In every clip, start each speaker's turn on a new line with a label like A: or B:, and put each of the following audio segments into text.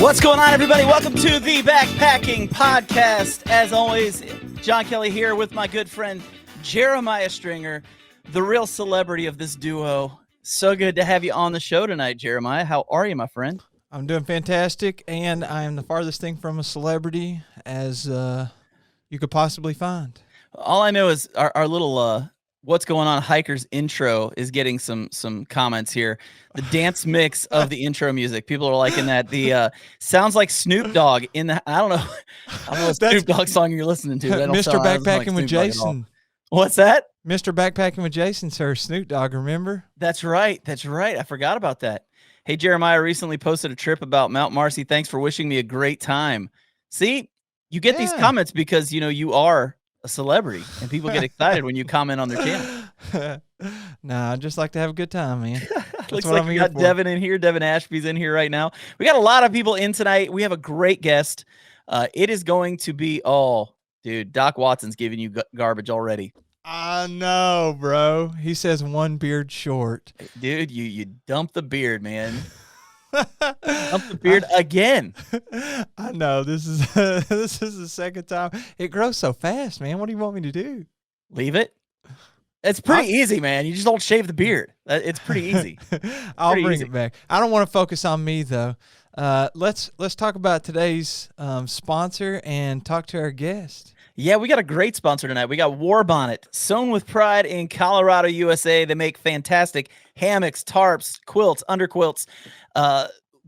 A: What's going on, everybody? Welcome to the Backpacking Podcast. As always, John Kelly here with my good friend Jeremiah Stringer, the real celebrity of this duo. So good to have you on the show tonight, Jeremiah. How are you, my friend?
B: I'm doing fantastic, and I am the farthest thing from a celebrity as you could possibly find.
A: All I know is our little What's Going On Hikers intro is getting some comments here. The dance mix of the intro music. People are liking that. The sounds like Snoop Dogg in the I don't know what Snoop Dogg song you're listening to.
B: Mr. Backpacking with Jason.
A: What's that?
B: Mr. Backpacking with Jason, sir. Snoop Dogg, remember?
A: That's right. That's right. I forgot about that. Hey, Jeremiah recently posted a trip about Mount Marcy. Thanks for wishing me a great time. See, you get these comments because, you are a celebrity and people get excited when you comment on their channel.
B: Nah, I just like to have a good time, man.
A: Looks like we got Devin in here. Devin Ashby's in here right now. We got a lot of people in tonight. We have a great guest. It is going to be, dude, Doc Watson's giving you garbage already.
B: I know, bro. He says one beard short.
A: Dude, you dump the beard, man. Dump the beard again.
B: I know. This is the second time. It grows so fast, man. What do you want me to do?
A: Leave it. It's pretty easy, man. You just don't shave the beard. It's pretty easy.
B: I'll bring it back. I don't want to focus on me though. Let's talk about today's sponsor and talk to our guest.
A: Yeah, we got a great sponsor tonight. We got Warbonnet, sewn with pride in Colorado, USA. They make fantastic hammocks, tarps, quilts, underquilts.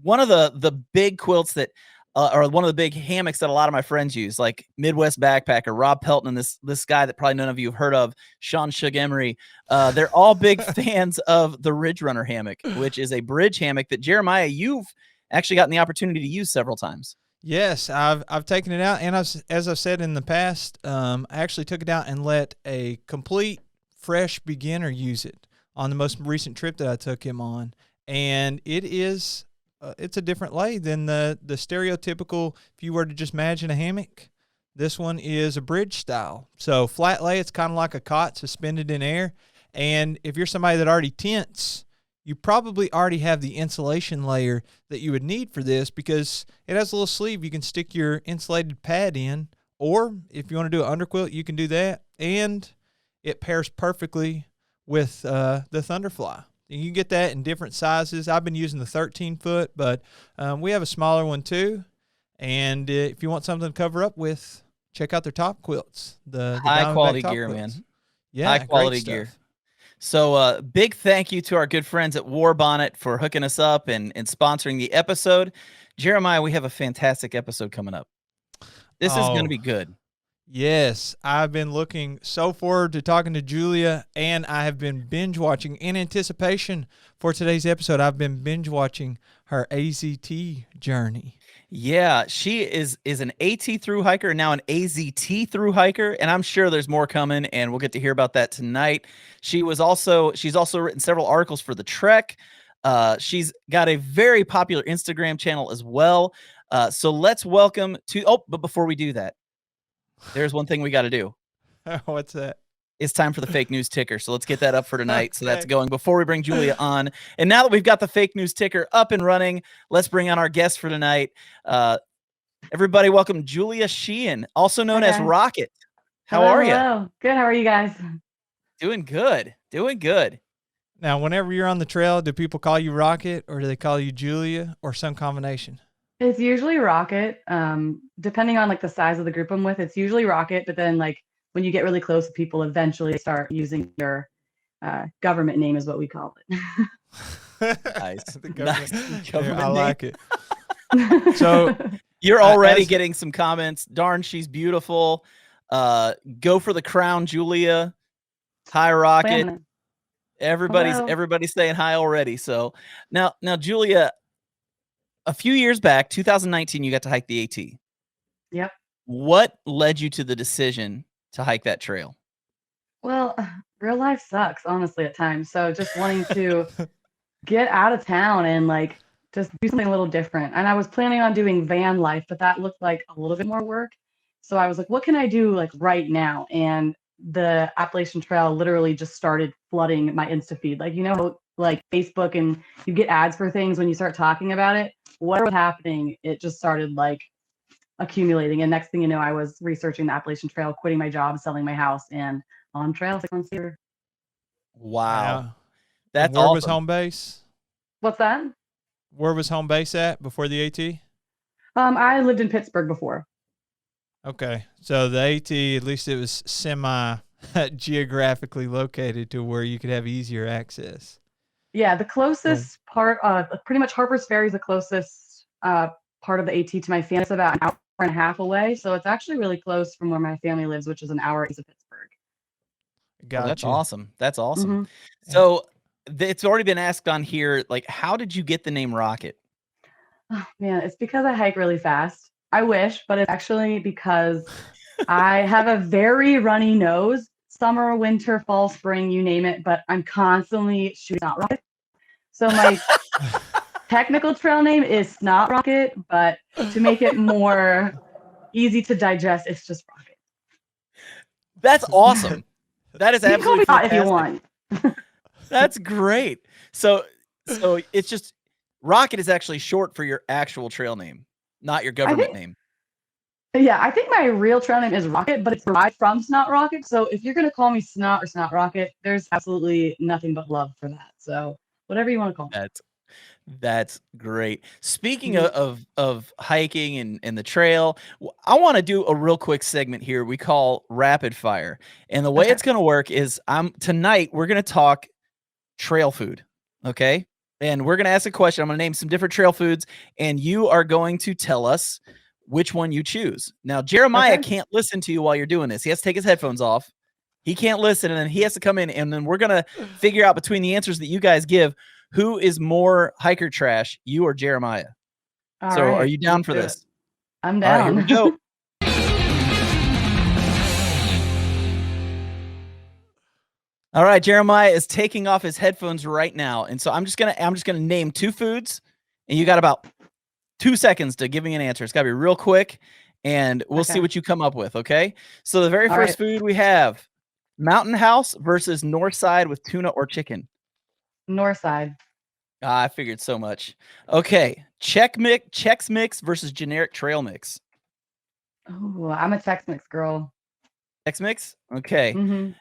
A: One of the big quilts that or one of the big hammocks that a lot of my friends use, like Midwest Backpacker, Rob Pelton, and this guy that probably none of you have heard of, Sean Shug Emery. They're all big fans of the Ridge Runner hammock, which is a bridge hammock that, Jeremiah, you've actually gotten the opportunity to use several times.
B: Yes, I've taken it out, and as I've said in the past, I actually took it out and let a complete fresh beginner use it on the most recent trip that I took him on, and it is it's a different lay than the stereotypical. If you were to just imagine a hammock, this one is a bridge style. So flat lay, it's kind of like a cot suspended in air, and if you're somebody that already tents, you probably already have the insulation layer that you would need for this because it has a little sleeve. You can stick your insulated pad in, or if you want to do an underquilt, you can do that. And it pairs perfectly with the Thunderfly. You can get that in different sizes. I've been using the 13-foot, but we have a smaller one too. And if you want something to cover up with, check out their top quilts. The
A: high quality gear,
B: quilts.
A: man.
B: Yeah,
A: high quality gear. So big thank you to our good friends at Warbonnet for hooking us up and sponsoring the episode. Jeremiah, we have a fantastic episode coming up. This is going to be good.
B: Yes, I've been looking so forward to talking to Julia, and I have been binge watching in anticipation for today's episode. I've been binge watching her AZT journey.
A: Yeah, she is an AT through hiker and now an AZT through hiker, and I'm sure there's more coming, and we'll get to hear about that tonight. She's also written several articles for the Trek. She's got a very popular Instagram channel as well. So let's welcome to. But before we do that, there's one thing we got to do.
B: What's that?
A: It's time for the fake news ticker. So let's get that up for tonight. Okay. So that's going before we bring Julia on. And now that we've got the fake news ticker up and running, let's bring on our guest for tonight. Everybody welcome Julia SHEEHAN, also known as Rocket. How are you?
C: Hello. Good. How are you guys?
A: Doing good. Doing good.
B: Now, whenever you're on the trail, do people call you Rocket or do they call you Julia or some combination?
C: It's usually Rocket. Depending on like the size of the group I'm with, it's usually Rocket. But then like when you get really close, people eventually start using your government name is what we call it.
A: Nice.
B: Nice. I like it. So
A: you're already getting some comments. Darn, she's beautiful. Go for the crown, Julia. Hi, Rocket. Everybody's saying hi already. So now, Julia, a few years back, 2019, you got to hike the AT.
C: Yep.
A: What led you to the decision to hike that trail?
C: Well, real life sucks, honestly, at times. So just wanting to get out of town and like just do something a little different. And I was planning on doing van life, but that looked like a little bit more work. So I was like, what can I do like right now? And the Appalachian Trail literally just started flooding my Insta feed. Like, like Facebook and you get ads for things when you start talking about it. whatever was happening, it just started like accumulating. And next thing you know, I was researching the Appalachian Trail, quitting my job, selling my house, and on trail 6 months later.
A: Wow.
B: And
A: That's
B: where was
A: awesome.
B: home base?
C: What's that?
B: Where was home base at before the AT?
C: I lived in Pittsburgh before.
B: Okay. So the AT, at least it was semi geographically located to where you could have easier access.
C: Yeah, the closest part, pretty much Harper's Ferry is the closest part of the AT to my family. It's about an hour and a half away, so it's actually really close from where my family lives, which is an hour east of Pittsburgh.
B: Gotcha.
A: That's awesome. That's awesome.
C: Mhm.
A: So it's already been asked on here, like, how did you get the name Rocket?
C: Oh, man, it's because I hike really fast. I wish, but it's actually because I have a very runny nose. Summer, winter, fall, spring, you name it, but I'm constantly shooting snot rocket. So my technical trail name is Snot Rocket, but to make it more easy to digest, it's just Rocket.
A: That's awesome. That is
C: You can call me
A: absolutely
C: Snot if you
A: fantastic.
C: want.
A: That's great. So it's just Rocket is actually short for your actual trail name, not your government name.
C: Yeah, I think my real trail name is Rocket, but it's derived from Snot Rocket. So if you're going to call me Snot or Snot Rocket, there's absolutely nothing but love for that. So whatever you want to call me.
A: That's great. Speaking of hiking and the trail, I want to do a real quick segment here we call Rapid Fire. And the way it's going to work is tonight we're going to talk trail food, okay? And we're going to ask a question. I'm going to name some different trail foods, and you are going to tell us which one you choose. Now, Jeremiah can't listen to you while you're doing this. He has to take his headphones off. He can't listen, and then he has to come in, and then we're going to figure out between the answers that you guys give who is more hiker trash, you or Jeremiah.
C: All
A: so
C: right,
A: are you down for this?
C: I'm down.
A: All right, here we go. All right, Jeremiah is taking off his headphones right now. And so I'm just gonna name two foods, and you got about 2 seconds to give me an answer. It's gotta be real quick, and we'll see what you come up with, okay? So the very first food we have, Mountain House versus Northside with tuna or chicken.
C: Northside.
A: I figured so much. Okay, Chex Mix versus generic trail mix.
C: Oh, I'm a Chex Mix girl.
A: Chex Mix? Okay.
C: Mm-hmm.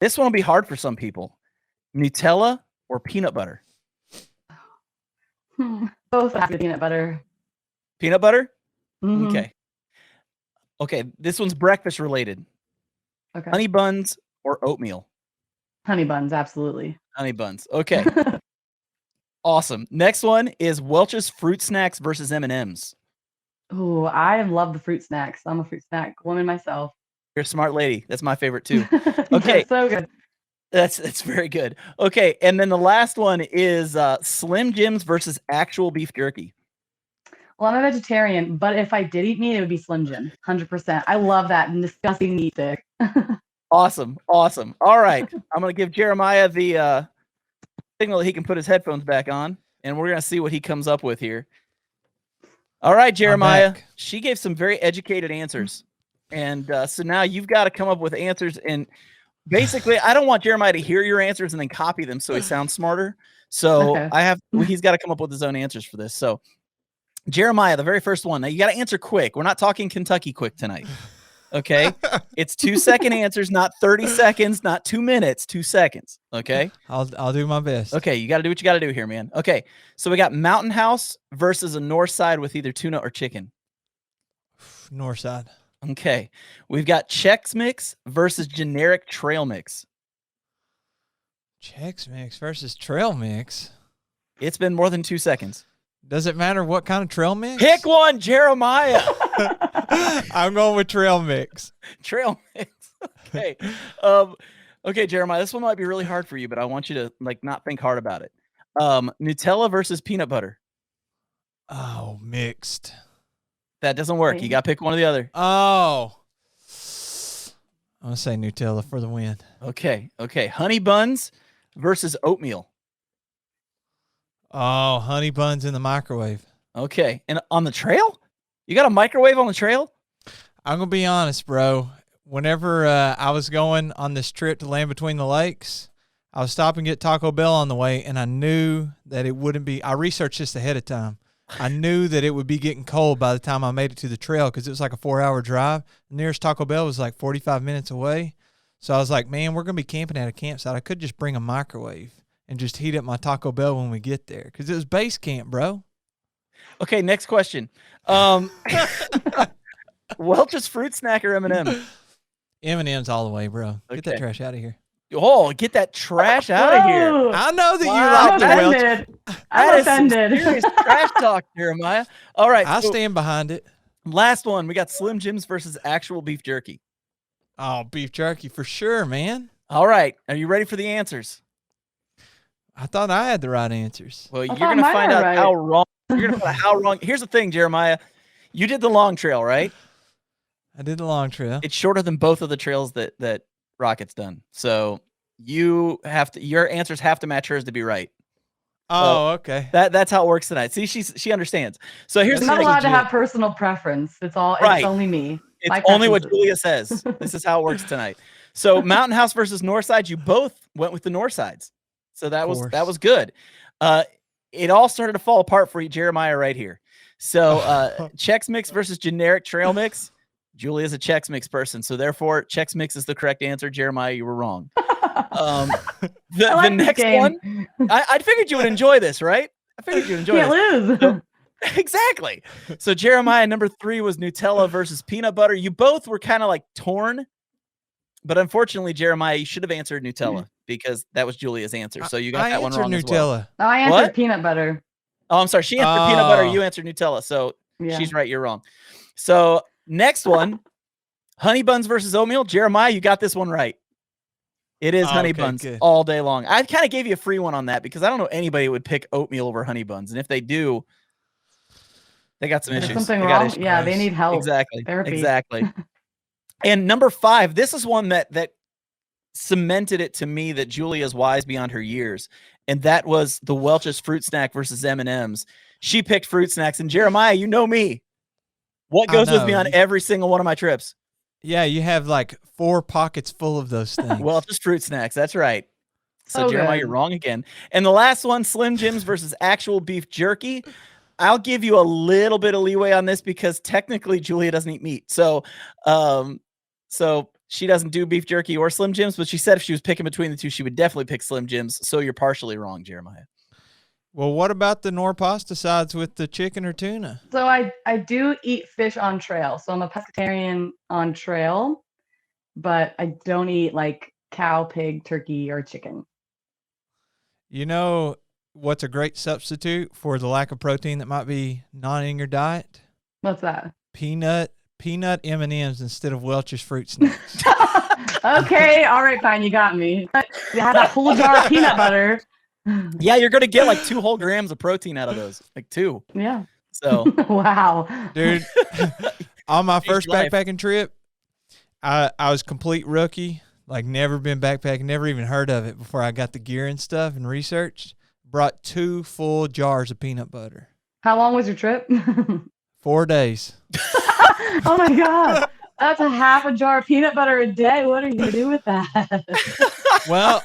A: This one will be hard for some people. Nutella or peanut butter?
C: Both have peanut butter.
A: Peanut butter?
C: Mm-hmm.
A: Okay. Okay, this one's breakfast related.
C: Okay.
A: Honey buns or oatmeal?
C: Honey buns, absolutely.
A: Honey buns. Okay. Awesome. Next one is Welch's Fruit Snacks versus M&M's.
C: Oh, I love the fruit snacks. I'm a fruit snack woman myself.
A: You're a smart lady. That's my favorite too. Okay.
C: Yeah, so good.
A: That's very good. Okay, and then the last one is Slim Jims versus actual beef jerky.
C: Well, I'm a vegetarian, but if I did eat meat, it would be Slim Jim, 100%. I love that disgusting meat stick.
A: Awesome. All right, I'm gonna give Jeremiah the signal that he can put his headphones back on, and we're gonna see what he comes up with here. All right, Jeremiah. She gave some very educated answers, and so now you've got to come up with answers. And basically, I don't want Jeremiah to hear your answers and then copy them so he sounds smarter. So he's got to come up with his own answers for this. So Jeremiah, the very first one. Now you got to answer quick. We're not talking Kentucky quick tonight. Okay. It's 2 second answers, not 30 seconds, not 2 minutes, 2 seconds. Okay.
B: I'll do my best.
A: Okay. You got to do what you got to do here, man. Okay. So we got Mountain House versus a Northside with either tuna or chicken.
B: Northside.
A: Okay. We've got Chex Mix versus generic trail mix.
B: Chex Mix versus trail mix.
A: It's been more than 2 seconds.
B: Does it matter what kind of trail mix?
A: Pick one, Jeremiah.
B: I'm going with trail mix.
A: Trail mix. Okay. Okay, Jeremiah, this one might be really hard for you, but I want you to not think hard about it. Nutella versus peanut butter.
B: Oh, mixed.
A: That doesn't work. You got to pick one or the other.
B: Oh. I'm going to say Nutella for the win.
A: Okay. Honey buns versus oatmeal.
B: Oh, honey buns in the microwave.
A: Okay. And on the trail? You got a microwave on the trail?
B: I'm going to be honest, bro. Whenever I was going on this trip to Land Between the Lakes, I was stopping to get Taco Bell on the way, and I knew that it wouldn't be – I researched this ahead of time. I knew that it would be getting cold by the time I made it to the trail because it was like a 4-hour drive. The nearest Taco Bell was like 45 minutes away. So I was like, man, we're going to be camping at a campsite. I could just bring a microwave and just heat up my Taco Bell when we get there because it was base camp, bro.
A: Okay, next question. Welch's fruit snack or M&M?
B: M&M's all the way, bro. Get that
A: Okay.
B: trash out of here.
A: Oh, get that trash out of here.
C: Whoa,
B: I know that
A: Wow,
B: you
C: I'm
B: like the Welch.
C: offended.
A: That
C: I'm
A: is some
C: offended.
A: serious trash talk, Jeremiah. All right,
B: I
A: so
B: stand behind it.
A: last one. We got Slim Jims versus actual beef jerky.
B: Oh, beef jerky for sure, man.
A: All right, are you ready for the answers?
B: I thought I had the right answers.
A: Well, you're
C: thought
A: going to
C: mine
A: find
C: were
A: out
C: right.
A: how wrong. You're going to find out how wrong. Here's the thing, Jeremiah. You did the long trail, right?
B: I did the long trail.
A: It's shorter than both of the trails that Rocket's done. So you have to. Your answers have to match hers to be right.
B: Oh, okay.
A: That's how it works tonight. See, she understands. So here's
C: I'm
A: the
C: not
A: thing.
C: allowed to have personal preference. It's
A: Right.
C: only me.
A: It's
C: My
A: only what
C: preferences.
A: Julia says. This is how it works tonight. So Mountain House versus Northside, you both went with the Northsides. So that
B: Of
A: was good. It all started to fall apart for you, Jeremiah, right here. So Chex Mix versus generic trail mix. Julia's a Chex Mix person, so therefore Chex Mix is the correct answer. Jeremiah, you were wrong.
C: I
A: The
C: like this
A: next
C: game.
A: one, I figured you would enjoy this, right? I figured you'd enjoy
C: Can't
A: this.
C: lose.
A: Exactly. So Jeremiah, number 3 was Nutella versus peanut butter. You both were kind of like torn, but unfortunately, Jeremiah, you should have answered Nutella because that was Julia's answer. So you got
B: I
A: that one
B: answered
A: wrong
B: Nutella.
A: as well.
C: No, I answered
A: What?
C: peanut butter.
A: Oh, I'm sorry. She answered peanut butter.
B: Oh.
A: You answered Nutella. So
C: Yeah.
A: she's right. You're wrong. So next one, honey buns versus oatmeal. Jeremiah, you got this one right. It is honey
B: Okay,
A: buns
B: good.
A: all day long. I kind of gave you a free one on that because I don't know anybody who would pick oatmeal over honey buns. And if they do, they got some
C: There's
A: issues.
C: something
A: They got
C: wrong.
A: issues.
C: Yeah, they
B: Gross.
C: need help.
A: Exactly.
C: Therapy.
A: Exactly. And number 5, this is one that cemented it to me that Julia is wise beyond her years. And that was the Welch's fruit snack versus M&M's. She picked fruit snacks. And Jeremiah, you know me. What
B: I
A: goes with me
B: know.
A: on every single one of my trips?
B: Yeah, you have like 4 pockets full of those things.
A: Welch's fruit snacks. That's right. So
C: So
A: Jeremiah,
C: good.
A: you're wrong again. And the last one, Slim Jims versus actual beef jerky. I'll give you a little bit of leeway on this because technically Julia doesn't eat meat. So she doesn't do beef jerky or Slim Jims, but she said if she was picking between the two, she would definitely pick Slim Jims. So you're partially wrong, Jeremiah.
B: Well, what about the nor pasta sides with the chicken or tuna?
C: So I do eat fish on trail. So I'm a pescatarian on trail, but I don't eat like cow, pig, turkey, or chicken.
B: You know what's a great substitute for the lack of protein that might be not in your diet?
C: What's that?
B: Peanut M&Ms instead of Welch's fruit snacks.
C: Okay, all right, fine, you got me. You had a whole jar of peanut butter.
A: Yeah, you're going to get like 2 whole grams of protein out of those. Like 2.
C: Yeah.
A: So
C: Wow.
B: Dude, on my
A: Changed
B: first
A: life.
B: backpacking trip, I was complete rookie, like never been backpacking, never even heard of it before I got the gear and stuff and researched. Brought 2 full jars of peanut butter.
C: How long was your trip?
B: 4 days.
C: Oh my God. That's a half a jar of peanut butter a day. What are you going to do with that?
B: Well,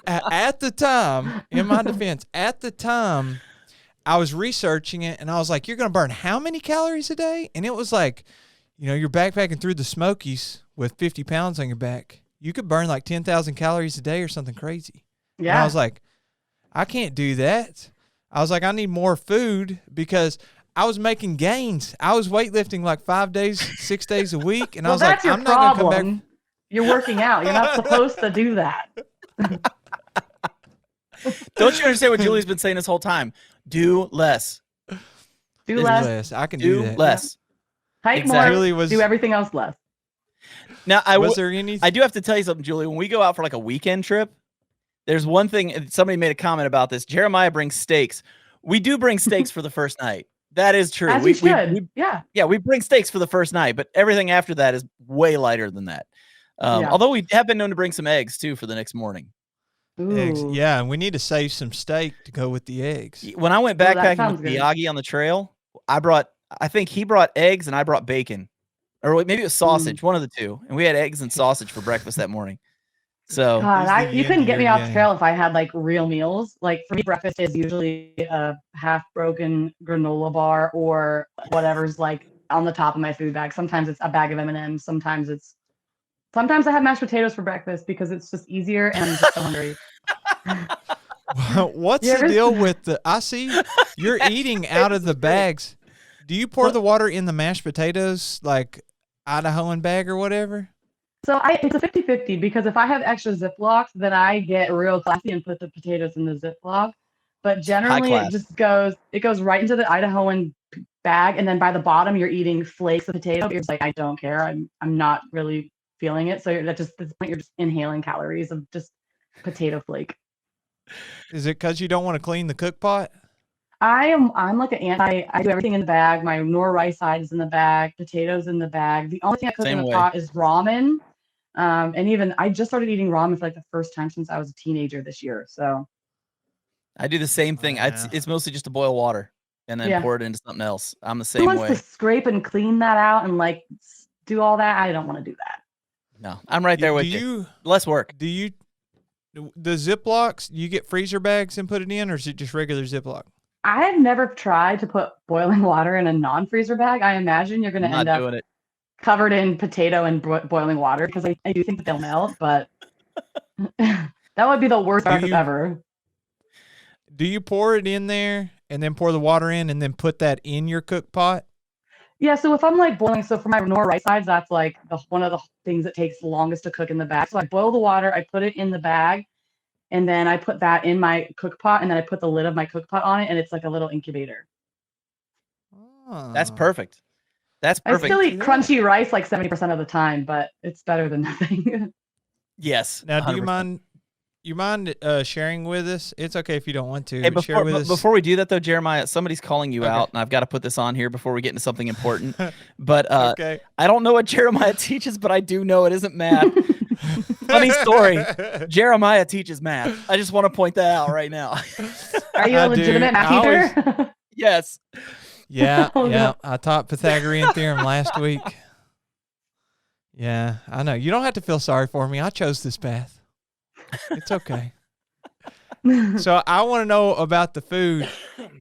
B: at the time, in my defense, at the time, I was researching it and I was like, you're going to burn how many calories a day? And it was like, you know, you're backpacking through the Smokies with 50 pounds on your back. You could burn like 10,000 calories a day or something crazy. And I
C: Yeah.
B: was like, I can't do that. I was like, I need more food because I was making gains. I was weightlifting like 5 days, 6 days a week. And I
C: Well,
B: was like,
C: that's your
B: I'm not going to come
C: problem.
B: back.
C: You're working out. You're not supposed to do that.
A: don't you understand what Julie's been saying this whole time? Do less.
C: Do
B: Do
C: less.
B: less. I can do
A: Do
B: that.
A: less.
C: Hike
A: Exactly.
C: more. Do everything else less.
A: Now,
B: Was there any?
A: I do have to tell you something, Julie. When we go out for like a weekend trip, there's one thing. Somebody made a comment about this. Jeremiah brings steaks. We do bring steaks for the first night. That is true.
C: As you should. Yeah.
A: Yeah, we bring steaks for the first night, but everything after that is way lighter than that.
C: Yeah.
A: Although we have been known to bring some eggs too for the next morning.
B: Eggs.
C: Ooh.
B: Yeah, and we need to save some steak to go with the eggs.
A: When I went
C: Ooh, that
A: backpacking
C: sounds
A: with
C: good.
A: Miyagi on the trail, I think he brought eggs and I brought bacon. Or maybe it was sausage, one of the two. And we had eggs and sausage for breakfast that morning. So
C: God,
B: He's the
C: you
B: yin
C: couldn't
B: to
C: get me
B: your
C: off the
B: yang.
C: trail if I had like real meals. Like for me, breakfast is usually a half broken granola bar or whatever's like on the top of my food bag. Sometimes it's a bag of M&Ms. Sometimes I have mashed potatoes for breakfast because it's just easier and I'm just so hungry.
B: What's
C: You
B: the
C: ever-
B: deal with the? I see you're eating out of the bags. Do you pour the water in the mashed potatoes, like Idahoan bag or whatever?
C: So it's a 50-50 because if I have extra Ziplocs, then I get real classy and put the potatoes in the Ziploc. But generally,
A: class.
C: it goes right into the Idahoan bag, and then by the bottom, you're eating flakes of potato. You're just like, I don't care. I'm not really feeling it. So at this point, you're just inhaling calories of just potato flake.
B: Is it because you don't want to clean the cook pot?
C: I'm like I do everything in the bag. My nor rice side is in the bag, potatoes in the bag. The only thing I cook
A: Same
C: in the
A: way.
C: pot is ramen. And even I just started eating ramen for like the first time since I was a teenager this year. So
A: I do the same thing.
B: Yeah.
A: It's mostly just to boil water and then
C: Yeah.
A: pour it into something else. I'm the
C: who
A: same
C: wants
A: way.
C: to scrape and clean that out and like do all that? I don't want to do that.
A: No, I'm right there with you. Less work.
B: Do you the Ziplocs? You get freezer bags and put it in, or is it just regular Ziploc?
C: I have never tried to put boiling water in a non-freezer bag. I imagine you're going to
A: I'm
C: end
A: not
C: up
A: doing it.
C: covered in potato and boiling water because I do think that they'll melt, but that would be the worst breakfast ever.
B: Do you pour it in there and then pour the water in and then put that in your cook pot?
C: Yeah, so if I'm like boiling, so for my nor rice sides, that's like one of the things that takes the longest to cook in the bag. So I boil the water, I put it in the bag, and then I put that in my cook pot, and then I put the lid of my cook pot on it, and it's like a little incubator.
A: That's perfect. That's
C: I
A: perfect.
C: still eat crunchy rice like 70% of the time, but it's better than nothing.
A: Yes.
B: Now, do
A: 100%.
B: you mind sharing with us? It's okay if you don't want to.
A: Hey,
B: share with us.
A: before we do that, though, Jeremiah, somebody's calling you
B: Okay.
A: out, and I've got to put this on here before we get into something important. But
B: Okay.
A: I don't know what Jeremiah teaches, but I do know it isn't math. Funny story. Jeremiah teaches math. I just want to point that out right now.
C: Are you a legitimate math teacher?
A: Yes.
B: Yeah,
C: Oh,
B: yeah.
C: no.
B: I taught Pythagorean theorem last week. Yeah, I know. You don't have to feel sorry for me. I chose this path. It's okay. So I want to know about the food.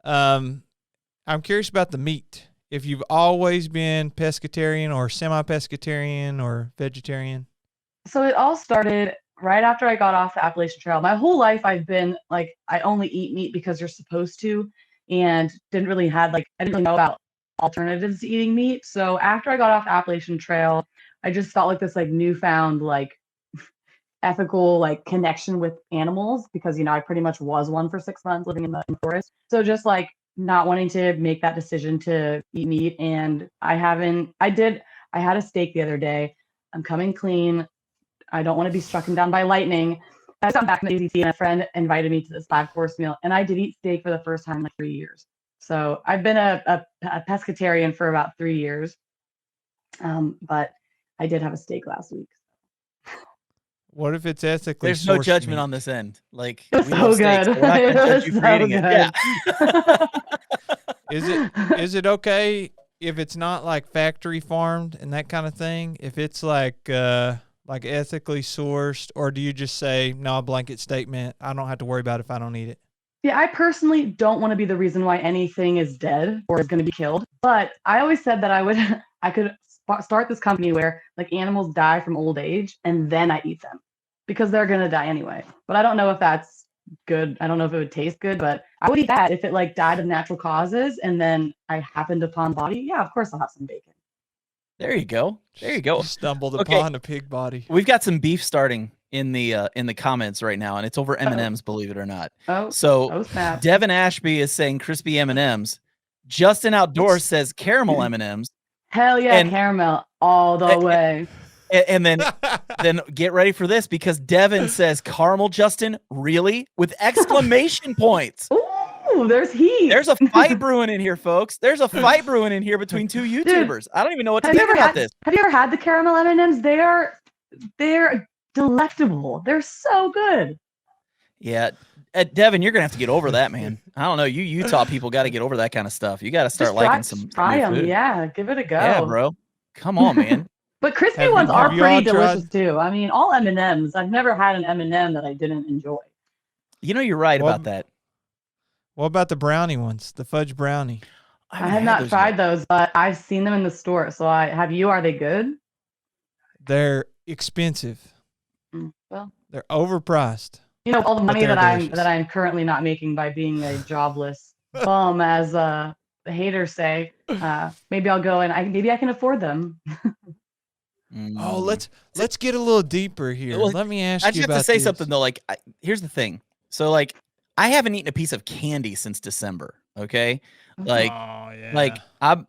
B: I'm curious about the meat. If you've always been pescatarian or semi-pescatarian or vegetarian.
C: So it all started right after I got off the Appalachian Trail. My whole life I've been like, I only eat meat because you're supposed to, and I didn't really know about alternatives to eating meat. So after I got off the Appalachian Trail, I just felt like this like newfound like ethical like connection with animals because I pretty much was one for 6 months living in the forest. So just like not wanting to make that decision to eat meat, and I had a steak the other day. I'm coming clean. I don't want to be struck down by lightning. I got back from the AZT and a friend invited me to this 5-course meal, and I did eat steak for the first time in like 3 years. So I've been a pescatarian for about 3 years, but I did have a steak last week.
B: What if it's ethically
A: There's no
B: sourced
A: judgment
B: meat?
A: on this end. Like,
C: It was
A: we
C: so
A: love steaks,
C: good.
A: so we're not going to judge you for
C: so
A: eating it. Yeah.
B: Is it okay if it's not like factory farmed and that kind of thing? If it's like ethically sourced, or do you just say no, a blanket statement? I don't have to worry about it if I don't eat it.
C: Yeah, I personally don't want to be the reason why anything is dead or is going to be killed. But I always said that I could start this company where like animals die from old age and then I eat them because they're going to die anyway. But I don't know if that's good. I don't know if it would taste good, but I would eat that if it like died of natural causes and then I happened upon body. Yeah, of course I'll have some bacon.
A: There you go. There you go.
B: Stumbled
A: Okay.
B: upon a pig body.
A: We've got some beef starting in the comments right now, and it's over M&Ms, believe it or not.
C: Oh,
A: So
C: snap.
A: Devin Ashby is saying crispy M&Ms. Justin Outdoors says caramel M&Ms.
C: Hell yeah,
A: And-
C: caramel all the way.
A: And then get ready for this because Devin says caramel, Justin, really? With exclamation points.
C: Ooh, there's heat.
A: There's a fight brewing in here, folks. There's a fight brewing in here between two YouTubers. I don't even know what to
C: Have you
A: think
C: ever
A: about this.
C: Have you ever had the caramel M&Ms? They're delectable. They're so good.
A: Yeah. Devin, you're going to have to get over that, man. I don't know. You Utah people got to get over that kind of stuff. You got to start
C: Just
A: liking some
C: try
A: new
C: them.
A: food.
C: Yeah, give it a go.
A: Yeah, bro. Come on, man.
C: But crispy
B: Have you-
C: ones are
B: have you all
C: pretty delicious
B: tried-
C: too. I mean, all M&Ms. I've never had an M&M that I didn't enjoy.
A: You know, you're right
B: Well,
A: about that.
B: What about the brownie ones? The fudge brownie.
C: I
A: haven't
C: have
A: had
C: not
A: those
C: tried
A: yet.
C: those, but I've seen them in the store. So have you? Are they good?
B: They're expensive.
C: Well,
B: They're overpriced.
C: you know, all the money
B: they're
C: that
B: delicious.
C: I'm currently not making by being a jobless bum, as the haters say. Maybe I'll go and maybe I can afford them.
B: Oh,
A: Mm.
B: let's get a little deeper here.
A: Well,
B: Let me
A: I
B: ask
A: just
B: you
A: have
B: about
A: to say
B: this.
A: something though. Like, here's the thing. So, like, I haven't eaten a piece of candy since December. Okay, like,
B: oh yeah.
A: like I'm.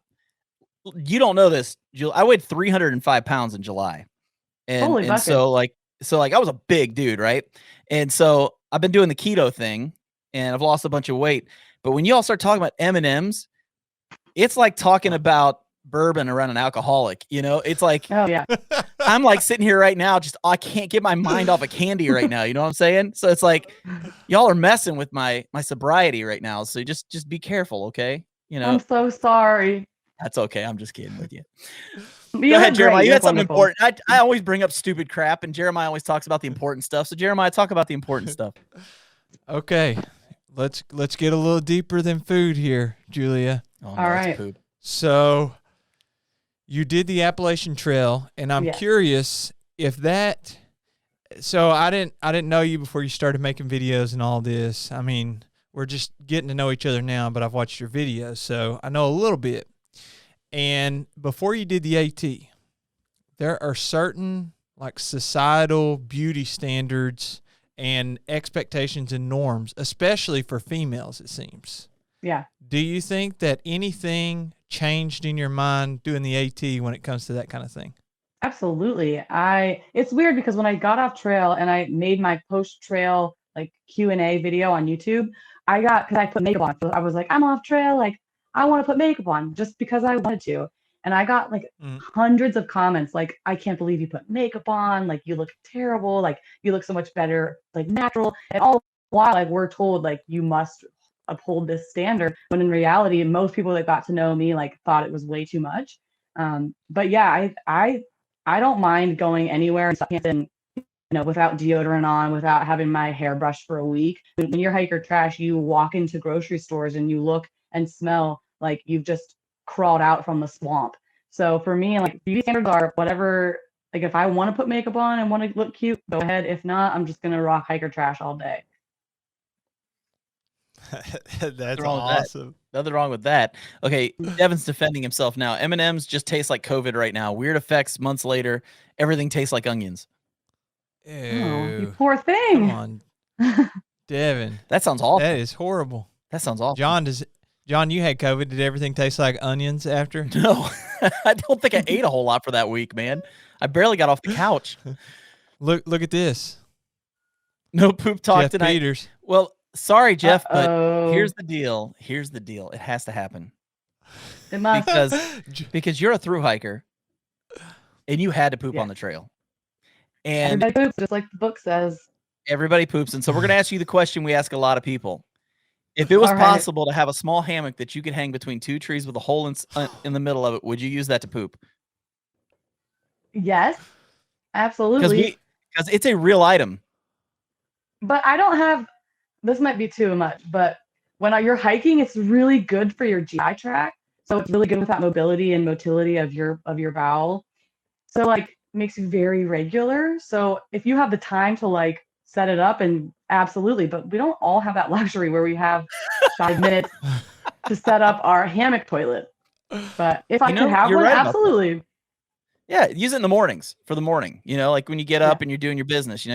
A: You don't know this, Jill. I weighed 305 pounds in July, and
C: Holy
A: and
C: buckets.
A: so like I was a big dude, right? And so I've been doing the keto thing, and I've lost a bunch of weight. But when you all start talking about M&Ms, it's like talking about bourbon around an alcoholic. You know, it's like
C: Oh yeah.
A: I'm like sitting here right now, just I can't get my mind off of candy right now. You know what I'm saying? So it's like y'all are messing with my sobriety right now. So just be careful, okay? You know,
C: I'm so sorry.
A: that's okay. I'm just kidding with you.
C: You
A: Go
C: look
A: ahead, Jeremiah.
C: great.
A: You
C: You
A: had
C: look
A: something
C: wonderful.
A: important. I always bring up stupid crap, and Jeremiah always talks about the important stuff. So Jeremiah, talk about the important stuff.
B: Okay. Let's get a little deeper than food here, Julia.
A: Oh,
C: All
A: it's
C: right.
A: poop.
B: So you did the Appalachian Trail, and I'm
C: Yes.
B: curious if that. So I didn't know you before you started making videos and all this. I mean, we're just getting to know each other now, but I've watched your videos, so I know a little bit. And before you did the AT, there are certain like societal beauty standards and expectations and norms, especially for females, it seems.
C: Yeah.
B: Do you think that anything changed in your mind doing the AT when it comes to that kind of thing?
C: Absolutely. It's weird because when I got off trail and I made my post trail like Q&A video on YouTube, because I put makeup on. So I was like, I'm off trail, like I want to put makeup on just because I wanted to. And I got like hundreds of comments like, I can't believe you put makeup on, like you look terrible, like you look so much better, like natural. And all the while like we're told like you must uphold this standard, when in reality most people that got to know me like thought it was way too much. But yeah, I don't mind going anywhere in Southampton, without deodorant on, without having my hair brushed for a week. When you're hiker trash, you walk into grocery stores and you look and smell like you've just crawled out from the swamp. So for me, like beauty standards are whatever. Like if I want to put makeup on and want to look cute, go ahead. If not, I'm just gonna rock hiker trash all day.
B: That's
A: wrong with that?
B: awesome.
A: Nothing wrong with that. Okay, Devin's defending himself now. M&Ms just taste like COVID right now. Weird effects months later. Everything tastes like onions.
C: Oh, you
B: Ew.
C: poor
B: Come
C: thing.
B: on, Devin.
A: That sounds awful.
B: That is horrible.
A: That sounds awful.
B: John, you had COVID. Did everything taste like onions after?
A: No, I don't think I ate a whole lot for that week, man. I barely got off the couch.
B: Look at this.
A: No poop talk
B: Jeff
A: tonight.
B: Peters.
A: Well, sorry, Jeff, but
C: Uh-oh.
A: here's the deal. Here's the deal. It has to happen
C: It must.
A: because you're a through hiker, and you had to poop
C: Yeah.
A: on the trail, and
C: Everybody poops, just like the book says.
A: everybody poops. And so we're gonna ask you the question we ask a lot of people: if it was
C: All right.
A: possible to have a small hammock that you could hang between two trees with a hole in the middle of it, would you use that to poop?
C: Yes, absolutely.
A: Because it's a real item.
C: But I don't have, this might be too much, but when you're hiking, it's really good for your GI tract. So it's really good with that mobility and motility of your bowel. So like makes you very regular. So if you have the time to like set it up, and absolutely, but we don't all have that luxury where we have 5 minutes to set up our hammock toilet. But if I could have
A: you're
C: one,
A: right about that.
C: absolutely.
A: Yeah, use it in the mornings for the morning. Like when you get up and you're doing your business,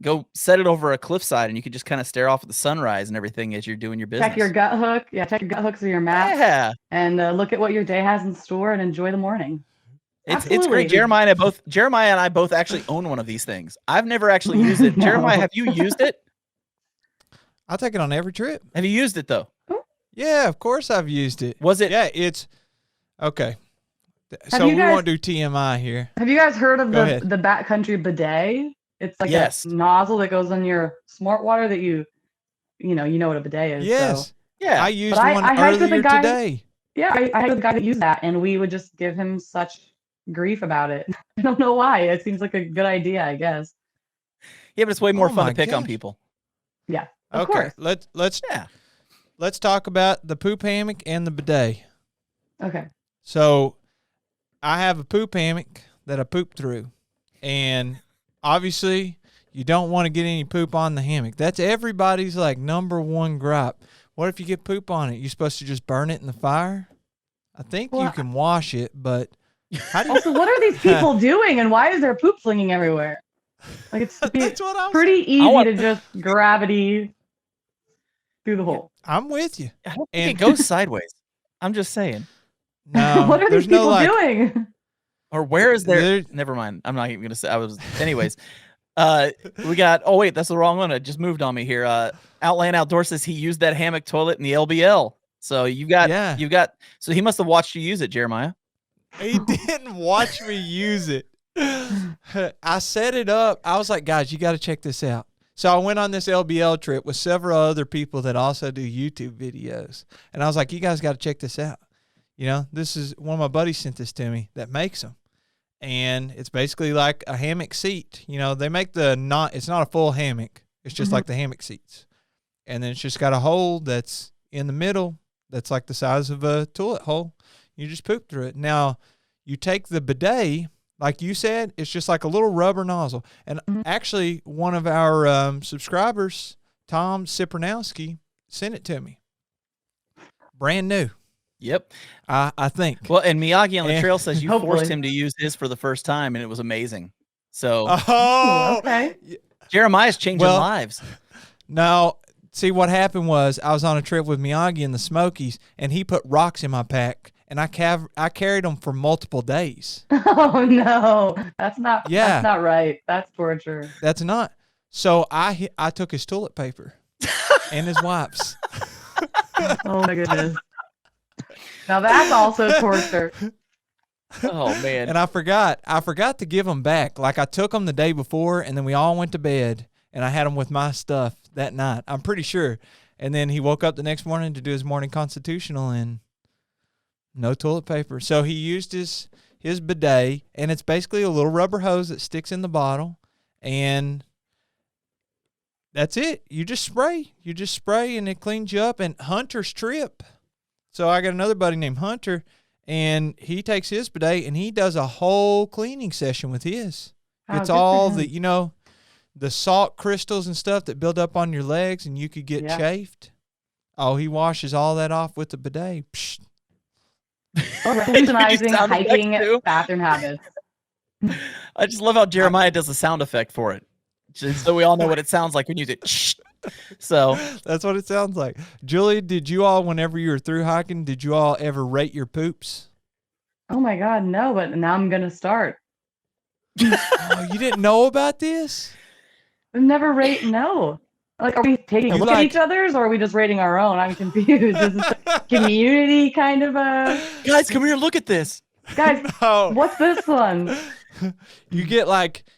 A: go set it over a cliffside and you can just kind of stare off at the sunrise and everything as you're doing your business.
C: Check your gut hook. Yeah, check your gut hooks or your map.
A: Yeah.
C: And look at what your day has in store and enjoy the morning.
A: It's
C: Absolutely.
A: great. Jeremiah and I both actually own one of these things. I've never actually used it.
C: No.
A: Jeremiah, have you used it?
B: I'll take it on every trip.
A: Have you used it though?
B: Yeah, of course I've used it.
A: Was it?
B: Yeah, it's okay.
C: Have
B: So
C: you
B: we
C: guys-
B: won't do TMI here.
C: Have you guys heard of
B: Go ahead.
C: the backcountry bidet? It's like
A: Yes.
C: a nozzle that goes on your smart water that you know what a bidet is.
B: Yes.
C: So,
A: Yeah.
B: I used
C: But I
B: one
C: hiked with a
B: earlier
C: guy-
B: today.
C: yeah, I had a guy that used that, and we would just give him such grief about it. I don't know why. It seems like a good idea, I guess.
A: Yeah, but it's way more
B: Oh
A: fun
B: my
A: to pick on
B: gosh.
A: people.
C: Yeah, of
B: Okay,
C: course.
B: let's talk about the poop hammock and the bidet.
C: Okay.
B: So I have a poop hammock that I poop through, and obviously you don't want to get any poop on the hammock. That's everybody's like number one gripe. What if you get poop on it? You supposed to just burn it in the fire? I think you
C: Well,
B: can wash it, but how do you?
C: Also, what are these people doing, and why is there poop flinging everywhere? Like it's
B: That's what I was.
C: pretty easy to just gravity through the hole.
B: I'm with you.
A: I don't think
B: And
A: it goes sideways. I'm just saying.
B: no,
C: What are
B: there's
C: these people
B: no like.
C: doing?
A: Or where is there?
B: There-
A: Never mind. I'm not even gonna say. Anyways. We got. Oh wait, that's the wrong one. It just moved on me here. Outland Outdoor says he used that hammock toilet in the LBL. So you got. So he must have watched you use it, Jeremiah.
B: He didn't watch me use it. I set it up. I was like, guys, you got to check this out. So I went on this LBL trip with several other people that also do YouTube videos. And I was like, you guys got to check this out. You know, this is one of my buddies sent this to me that makes them. And it's basically like a hammock seat. You know, they make it's not a full hammock. It's just like the hammock seats. And then it's just got a hole that's in the middle that's like the size of a toilet hole. You just poop through it. Now, you take the bidet, like you said, it's just like a little rubber nozzle. And actually, one of our subscribers, Tom Sipernowski, sent it to me. Brand new.
A: Yep.
B: I think.
A: Well, and Miyagi on the trail says you
C: Hopefully.
A: forced him to use his for the first time, and it was amazing. So
B: Oh,
C: Okay.
A: Jeremiah's changing lives.
B: Now, see what happened was I was on a trip with Miyagi in the Smokies, and he put rocks in my pack, and I carried them for multiple days.
C: Oh no, that's not.
B: Yeah.
C: That's not right. That's torture.
B: That's not. So I took his toilet paper and his wipes.
C: Oh my goodness. Now that's also torture.
A: Oh man.
B: And I forgot to give them back. Like I took them the day before, and then we all went to bed, and I had them with my stuff that night. I'm pretty sure. And then he woke up the next morning to do his morning constitutional, and no toilet paper. So he used his bidet, and it's basically a little rubber hose that sticks in the bottle, and that's it. You just spray, and it cleans you up. And Hunter's trip. So I got another buddy named Hunter, and he takes his bidet, and he does a whole cleaning session with his.
C: Oh,
B: It's
C: good for
B: all
C: him.
B: the salt crystals and stuff that build up on your legs, and you could get chafed. Oh, he washes all that off with the bidet. Psh.
C: Revolutionizing
A: sound effects
C: hiking
A: too?
C: bathroom habits.
A: I just love how Jeremiah does the sound effect for it. Just so we all know what it sounds like when you do it. So
B: That's what it sounds like. Julie, did you all, whenever you were through hiking, did you all ever rate your poops?
C: Oh my God, no! But now I'm gonna start.
B: Oh, you didn't know about this?
C: I've never rate. No. Like, are we taking a
B: You
C: look at each other's, or are we just rating our own? I'm confused. Is this a community kind of a
A: guys, come here, look at this.
C: guys?
B: No.
C: What's this one?
B: You get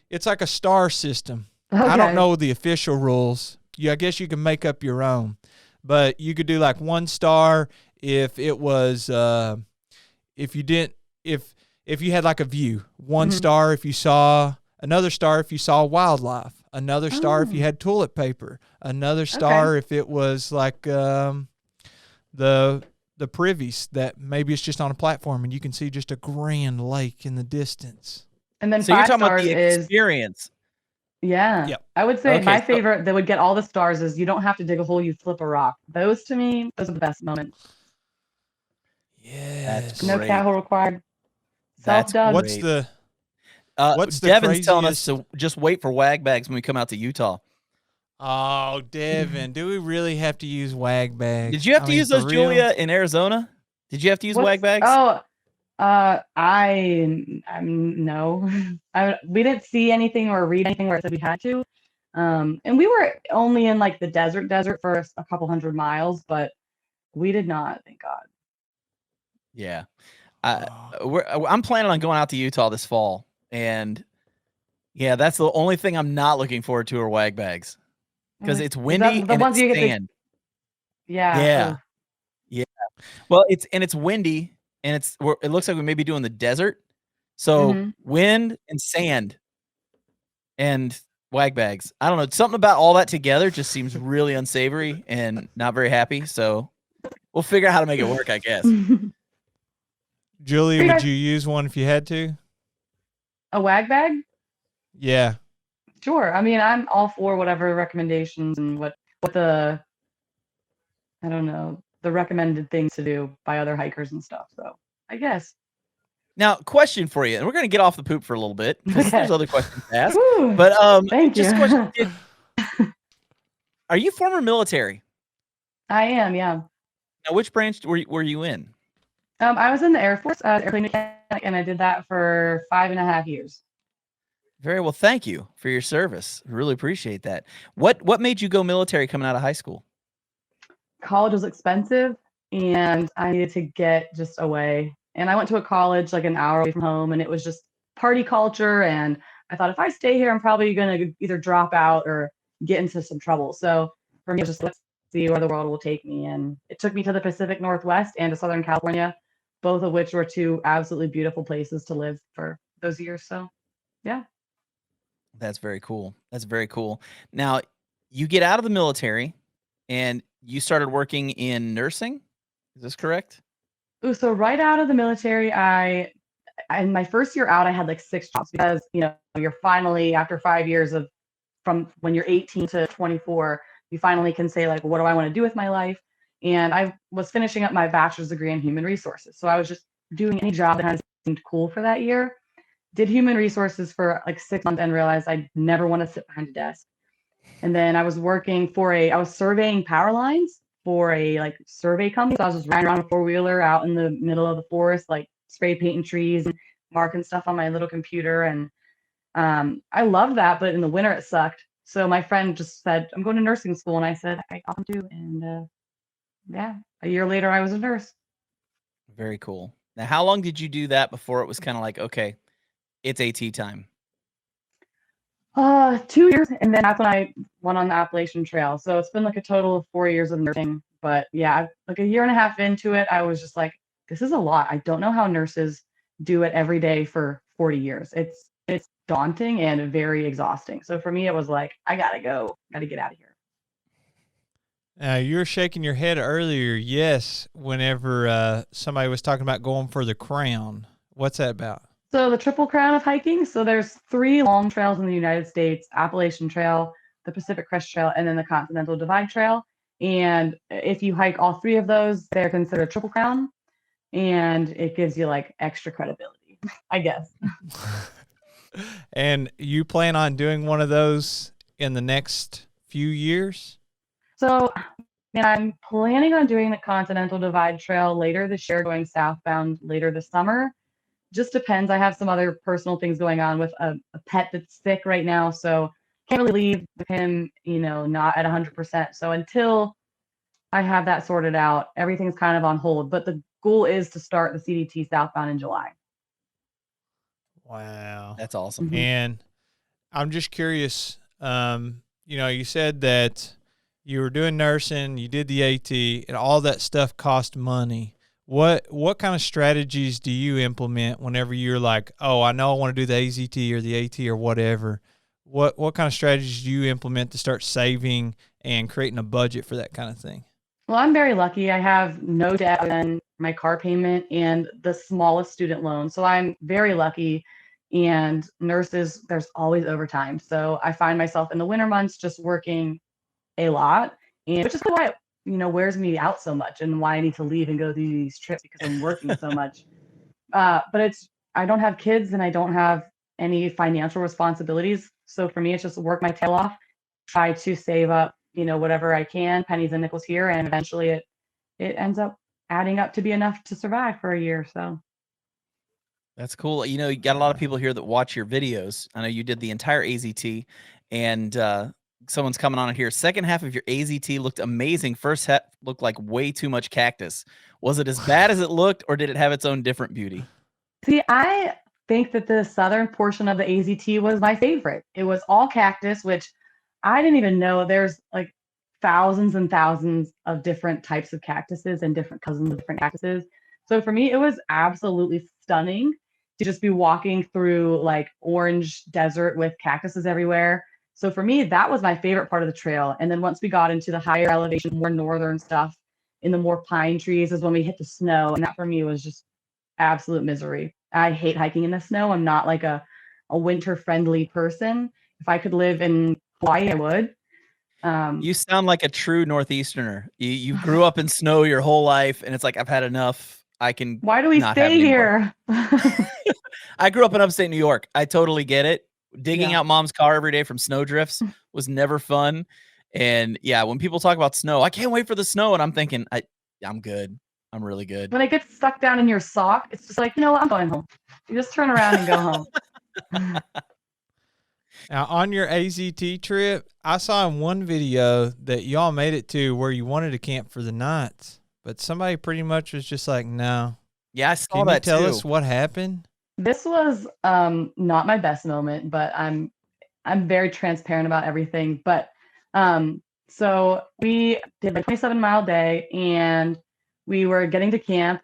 B: it's like a star system.
C: Okay.
B: I don't know the official rules. I guess you can make up your own, but you could do like 1 star if it was if you had like a view. 1 star if you saw, another star if you saw wildlife, another star if you had toilet paper, another star if it was like the privies that maybe it's just on a platform and you can see just a grand lake in the distance.
C: And then
A: So you're
C: 5
A: talking about
C: stars
A: the
C: is
A: experience.
B: Yep.
C: I would say
A: Okay,
C: my
A: so-
C: favorite that would get all the stars is you don't have to dig a hole, you flip a rock. Those to me, those are the best moments.
B: Yes.
C: No
A: Great.
C: cat hole required.
A: That's
C: Self-dug.
B: What's
A: Great.
B: the What's the
A: Devin's telling us
B: craziest-
A: to just wait for wag bags when we come out to Utah.
B: Oh, Devin, do we really have to use wag bags?
A: Did you have to use
B: for
A: those,
B: real?
A: Julia, in Arizona? Did you have to use
C: What's-
A: wag bags?
C: Oh, I'm no. We didn't see anything or read anything where it said we had to. And we were only in like the desert for a couple 100 miles, but we did not, thank God.
A: Yeah.
B: Oh.
A: I'm planning on going out to Utah this fall, and yeah, that's the only thing I'm not looking forward to are wag bags because
C: Like,
A: it's
C: is
A: windy
C: that the
A: and
C: ones
A: it's
C: you get the-
A: sand.
C: Yeah.
A: Yeah.
C: ugh.
A: Well, it's windy and it looks like we may be doing the desert. So
C: Mhm.
A: wind and sand and wag bags. I don't know. Something about all that together just seems really unsavory and not very happy. So we'll figure out how to make it work, I guess.
B: Julie,
C: You
B: would
C: guys-
B: you use one if you had to?
C: A wag bag?
B: Yeah.
C: Sure. I mean, I'm all for whatever recommendations and what the I don't know, the recommended things to do by other hikers and stuff. So I guess.
A: Now, question for you, and we're gonna get off the poop for a little bit because there's
C: Okay.
A: other questions to ask.
C: Woo,
A: But
C: thank
A: just a
C: you.
A: question: are you former military?
C: I am, yeah.
A: Now, which branch were you in?
C: I was in the Air Force, airplane mechanic, and I did that for 5.5 years.
A: Very well. Thank you for your service. Really appreciate that. What made you go military coming out of high school?
C: College was expensive, and I needed to get just away. And I went to a college like an hour away from home, and it was just party culture. And I thought if I stay here, I'm probably going to either drop out or get into some trouble. So for me, it was just let's see where the world will take me. And it took me to the Pacific Northwest and to Southern California, both of which were two absolutely beautiful places to live for those years. So yeah.
A: That's very cool. That's very cool. Now, you get out of the military and you started working in nursing. Is this correct?
C: Ooh, so right out of the military, in my first year out, I had like 6 jobs because, you're finally, after 5 years of from when you're 18 to 24, you finally can say, like, what do I want to do with my life? And I was finishing up my bachelor's degree in human resources. So I was just doing any job that kind of seemed cool for that year. Did human resources for like 6 months and realized I never want to sit behind a desk. And then I was I was surveying power lines for a like survey company. So I was just riding around a four-wheeler out in the middle of the forest, like spray painting trees and marking stuff on my little computer. And I loved that, but in the winter it sucked. So my friend just said, I'm going to nursing school. And I said, I'll do. And yeah, a year later I was a nurse.
A: Very cool. Now, how long did you do that before it was kind of like, okay, it's AT time?
C: 2 years, and then that's when I went on the Appalachian Trail. So it's been like a total of 4 years of nursing. But yeah, like a year and a half into it, I was just like, this is a lot. I don't know how nurses do it every day for 40 years. It's daunting and very exhausting. So for me, it was like, I gotta go, gotta get out of here.
B: You were shaking your head earlier, yes, whenever somebody was talking about going for the crown. What's that about?
C: So the Triple Crown of hiking. So there's 3 long trails in the United States: Appalachian Trail, the Pacific Crest Trail, and then the Continental Divide Trail. And if you hike all 3 of those, they're considered Triple Crown, and it gives you like extra credibility, I guess.
B: And you plan on doing one of those in the next few years?
C: So, and I'm planning on doing the Continental Divide Trail later this year, going southbound later this summer. Just depends. I have some other personal things going on with a pet that's sick right now, so can't really leave with him, not at 100%. So until I have that sorted out, everything's kind of on hold. But the goal is to start the CDT southbound in July.
B: Wow.
A: That's awesome.
C: Mhm.
B: And I'm just curious, you said that you were doing nursing, you did the AT, and all that stuff cost money. What kind of strategies do you implement whenever you're like, oh, I know I want to do the AZT or the AT or whatever? What kind of strategies do you implement to start saving and creating a budget for that kind of thing?
C: Well, I'm very lucky. I have no debt other than my car payment and the smallest student loan. So I'm very lucky. And nurses, there's always overtime. So I find myself in the winter months just working a lot, and which is why it, wears me out so much and why I need to leave and go through these trips because I'm working so much. But I don't have kids and I don't have any financial responsibilities. So for me, it's just work my tail off, try to save up, whatever I can, pennies and nickels here, and eventually it ends up adding up to be enough to survive for a year. So
A: That's cool. You got a lot of people here that watch your videos. I know you did the entire AZT, and someone's coming on here. Second half of your AZT looked amazing. First half looked like way too much cactus. Was it as bad as it looked, or did it have its own different beauty?
C: see, I think that the southern portion of the AZT was my favorite. It was all cactus, which I didn't even know there's like thousands and thousands of different types of cactuses and different cousins of different cactuses. So for me, it was absolutely stunning to just be walking through like orange desert with cactuses everywhere. So for me, that was my favorite part of the trail. And then once we got into the higher elevation, more northern stuff, in the more pine trees is when we hit the snow. And that for me was just absolute misery. I hate hiking in the snow. I'm not like a winter friendly person. If I could live in Hawaii, I would.
A: You sound like a true Northeasterner. You grew up in snow your whole life, and it's like, I've had enough. I can
C: Why do we
A: not have
C: stay
A: it anymore.
C: here?
A: I grew up in upstate New York. I totally get it. Digging
C: Yeah.
A: out mom's car every day from snow drifts was never fun. And yeah, when people talk about snow, I can't wait for the snow. And I'm thinking, I'm good. I'm really good.
C: When it gets stuck down in your sock, it's just like, you know what? I'm going home. You just turn around and go home.
B: Now, on your AZT trip, I saw in one video that y'all made it to where you wanted to camp for the night, but somebody pretty much was just like, no.
A: Yeah, I saw
B: Can
A: that
B: you tell
A: too.
B: us what happened?
C: This was not my best moment, but I'm very transparent about everything. But so we did a 27-mile day, and we were getting to camp,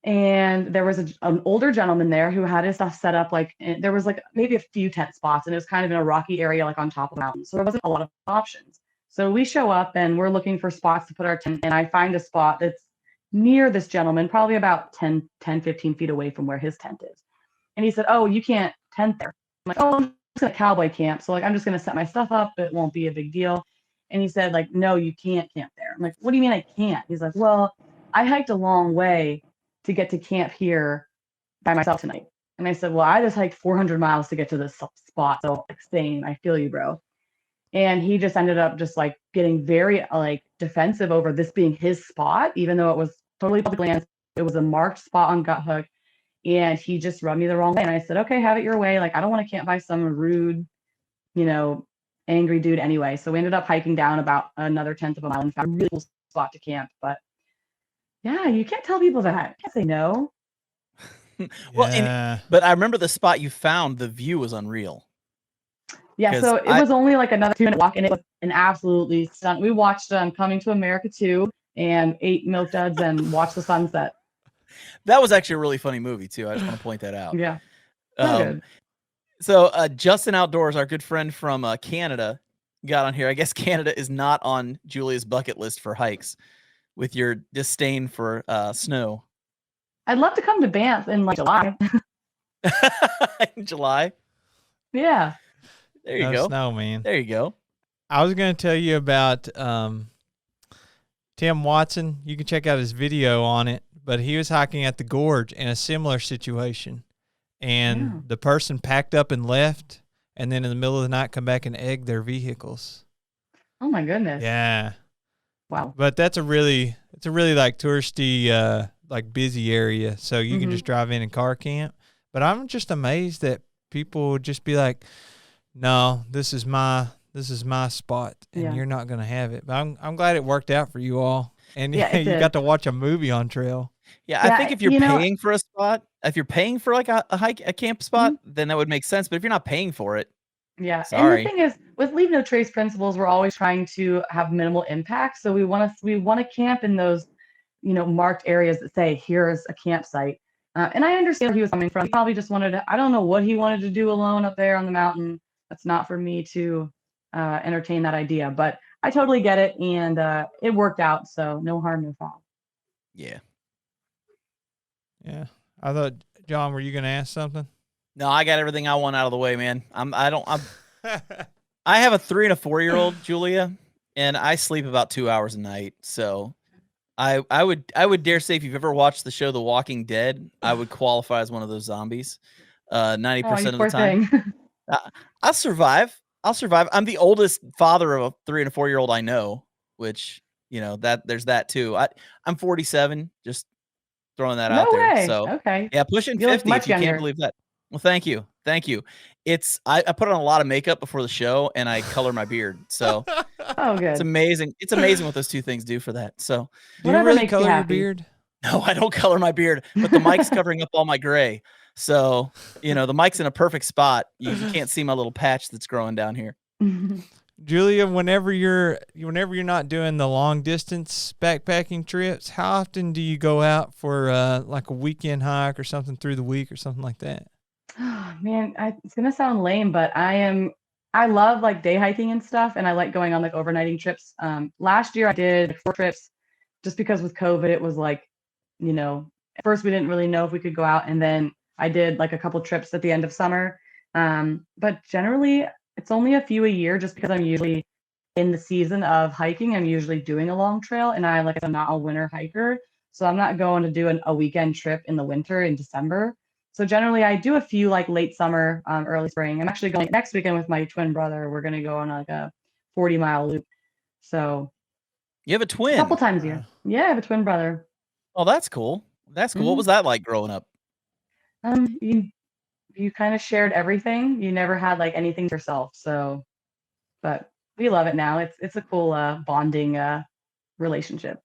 C: and there was an older gentleman there who had his stuff set up. Like there was like maybe a few tent spots, and it was kind of in a rocky area, like on top of the mountain. So there wasn't a lot of options. So we show up and we're looking for spots to put our tent, and I find a spot that's near this gentleman, probably about 10, 15 feet away from where his tent is. And he said, "Oh, you can't tent there." I'm like, "Oh, I'm just gonna cowboy camp. So like, I'm just gonna set my stuff up. It won't be a big deal." And he said, like, "No, you can't camp there." I'm like, "What do you mean I can't?" He's like, "Well, I hiked a long way to get to camp here by myself tonight." And I said, "Well, I just hiked 400 miles to get to this spot. So like, same, I feel you, bro." And he just ended up just like getting very like defensive over this being his spot, even though it was totally public land. It was a marked spot on Gut Hook. And he just rubbed me the wrong way. And I said, "Okay, have it your way. Like, I don't want to camp by some rude, angry dude anyway." So we ended up hiking down about another 1/10 of a mile and found a really cool spot to camp. But yeah, you can't tell people that. You can't say no.
A: Well,
B: Yeah.
A: but I remember the spot you found, the view was unreal.
C: Yeah,
A: 'Cause
C: so it was only like another 2-minute walk, and it was an absolutely stunning. We watched Coming to America 2 and ate Milk Duds and watched the sunset.
A: That was actually a really funny movie too. I just want to point that out.
C: Yeah, so good.
A: So Justin Outdoors, our good friend from Canada, got on here. I guess Canada is not on Julia's bucket list for hikes, with your disdain for snow.
C: I'd love to come to Banff in like July.
A: In July.
C: Yeah.
A: There you
B: No
A: go.
B: snow, man.
A: There you go.
B: I was going to tell you about Tim Watson. You can check out his video on it, but he was hiking at the gorge in a similar situation. And the person packed up and left, and then in the middle of the night come back and egg their vehicles.
C: Oh my goodness.
B: Yeah.
C: Wow.
B: But it's a really like touristy, like busy area. So you can just drive in and car camp. But I'm just amazed that people would just be like, "No, this is my spot, and you're not going to have it." But I'm glad it worked out for you all. And you got to watch a movie on trail.
A: Yeah, I think if you're paying for a spot, if you're paying for like a camp spot, then that would make sense. But if you're not paying for it,
C: yeah.
A: sorry.
C: And the thing is, with Leave No Trace principles, we're always trying to have minimal impact. So we want to camp in those, marked areas that say, "Here's a campsite." And I understand where he was coming from. He probably just wanted to, I don't know what he wanted to do alone up there on the mountain. That's not for me to entertain that idea, but I totally get it. And it worked out. So no harm, no foul.
A: Yeah.
B: Yeah. I thought, John, were you going to ask something?
A: No, I got everything I want out of the way, man. I have a 3 and a 4-year-old, Julia, and I sleep about 2 hours a night. So I would dare say if you've ever watched the show The Walking Dead, I would qualify as one of those zombies. 90% of the time. I'll survive. I'm the oldest father of a 3 and a 4-year-old I know, which, that there's that too. I'm 47, just throwing that out there.
C: Way.
A: So
C: okay.
A: Yeah, pushing 50 if you can't believe that. Well, thank you. I put on a lot of makeup before the show, and I color my beard. So
C: oh, good.
A: It's amazing. It's amazing what those two things do for that. So
B: do you really color your beard?
A: No, I don't color my beard, but the mic's covering up all my gray. So, the mic's in a perfect spot. You can't see my little patch that's growing down here.
B: Julia, whenever you're not doing the long distance backpacking trips, how often do you go out for like a weekend hike or something through the week or something like that?
C: Oh, man, it's gonna sound lame, but I love like day hiking and stuff, and I like going on like overnighting trips. Last year I did like 4 trips, just because with COVID it was like, at first we didn't really know if we could go out, and then I did like a couple trips at the end of summer. But generally it's only a few a year, just because I'm usually in the season of hiking. I'm usually doing a long trail, and I'm not a winter hiker, so I'm not going to do a weekend trip in the winter in December. So generally, I do a few like late summer, early spring. I'm actually going next weekend with my twin brother. We're gonna go on like a 40-mile loop. So
A: You have a
C: a couple
A: twin.
C: times a year. Yeah, I have a twin brother.
A: Oh, that's cool. That's cool. What
C: Mhm.
A: was that like growing up?
C: You kind of shared everything. You never had like anything to yourself. So, but we love it now. It's a cool bonding relationship.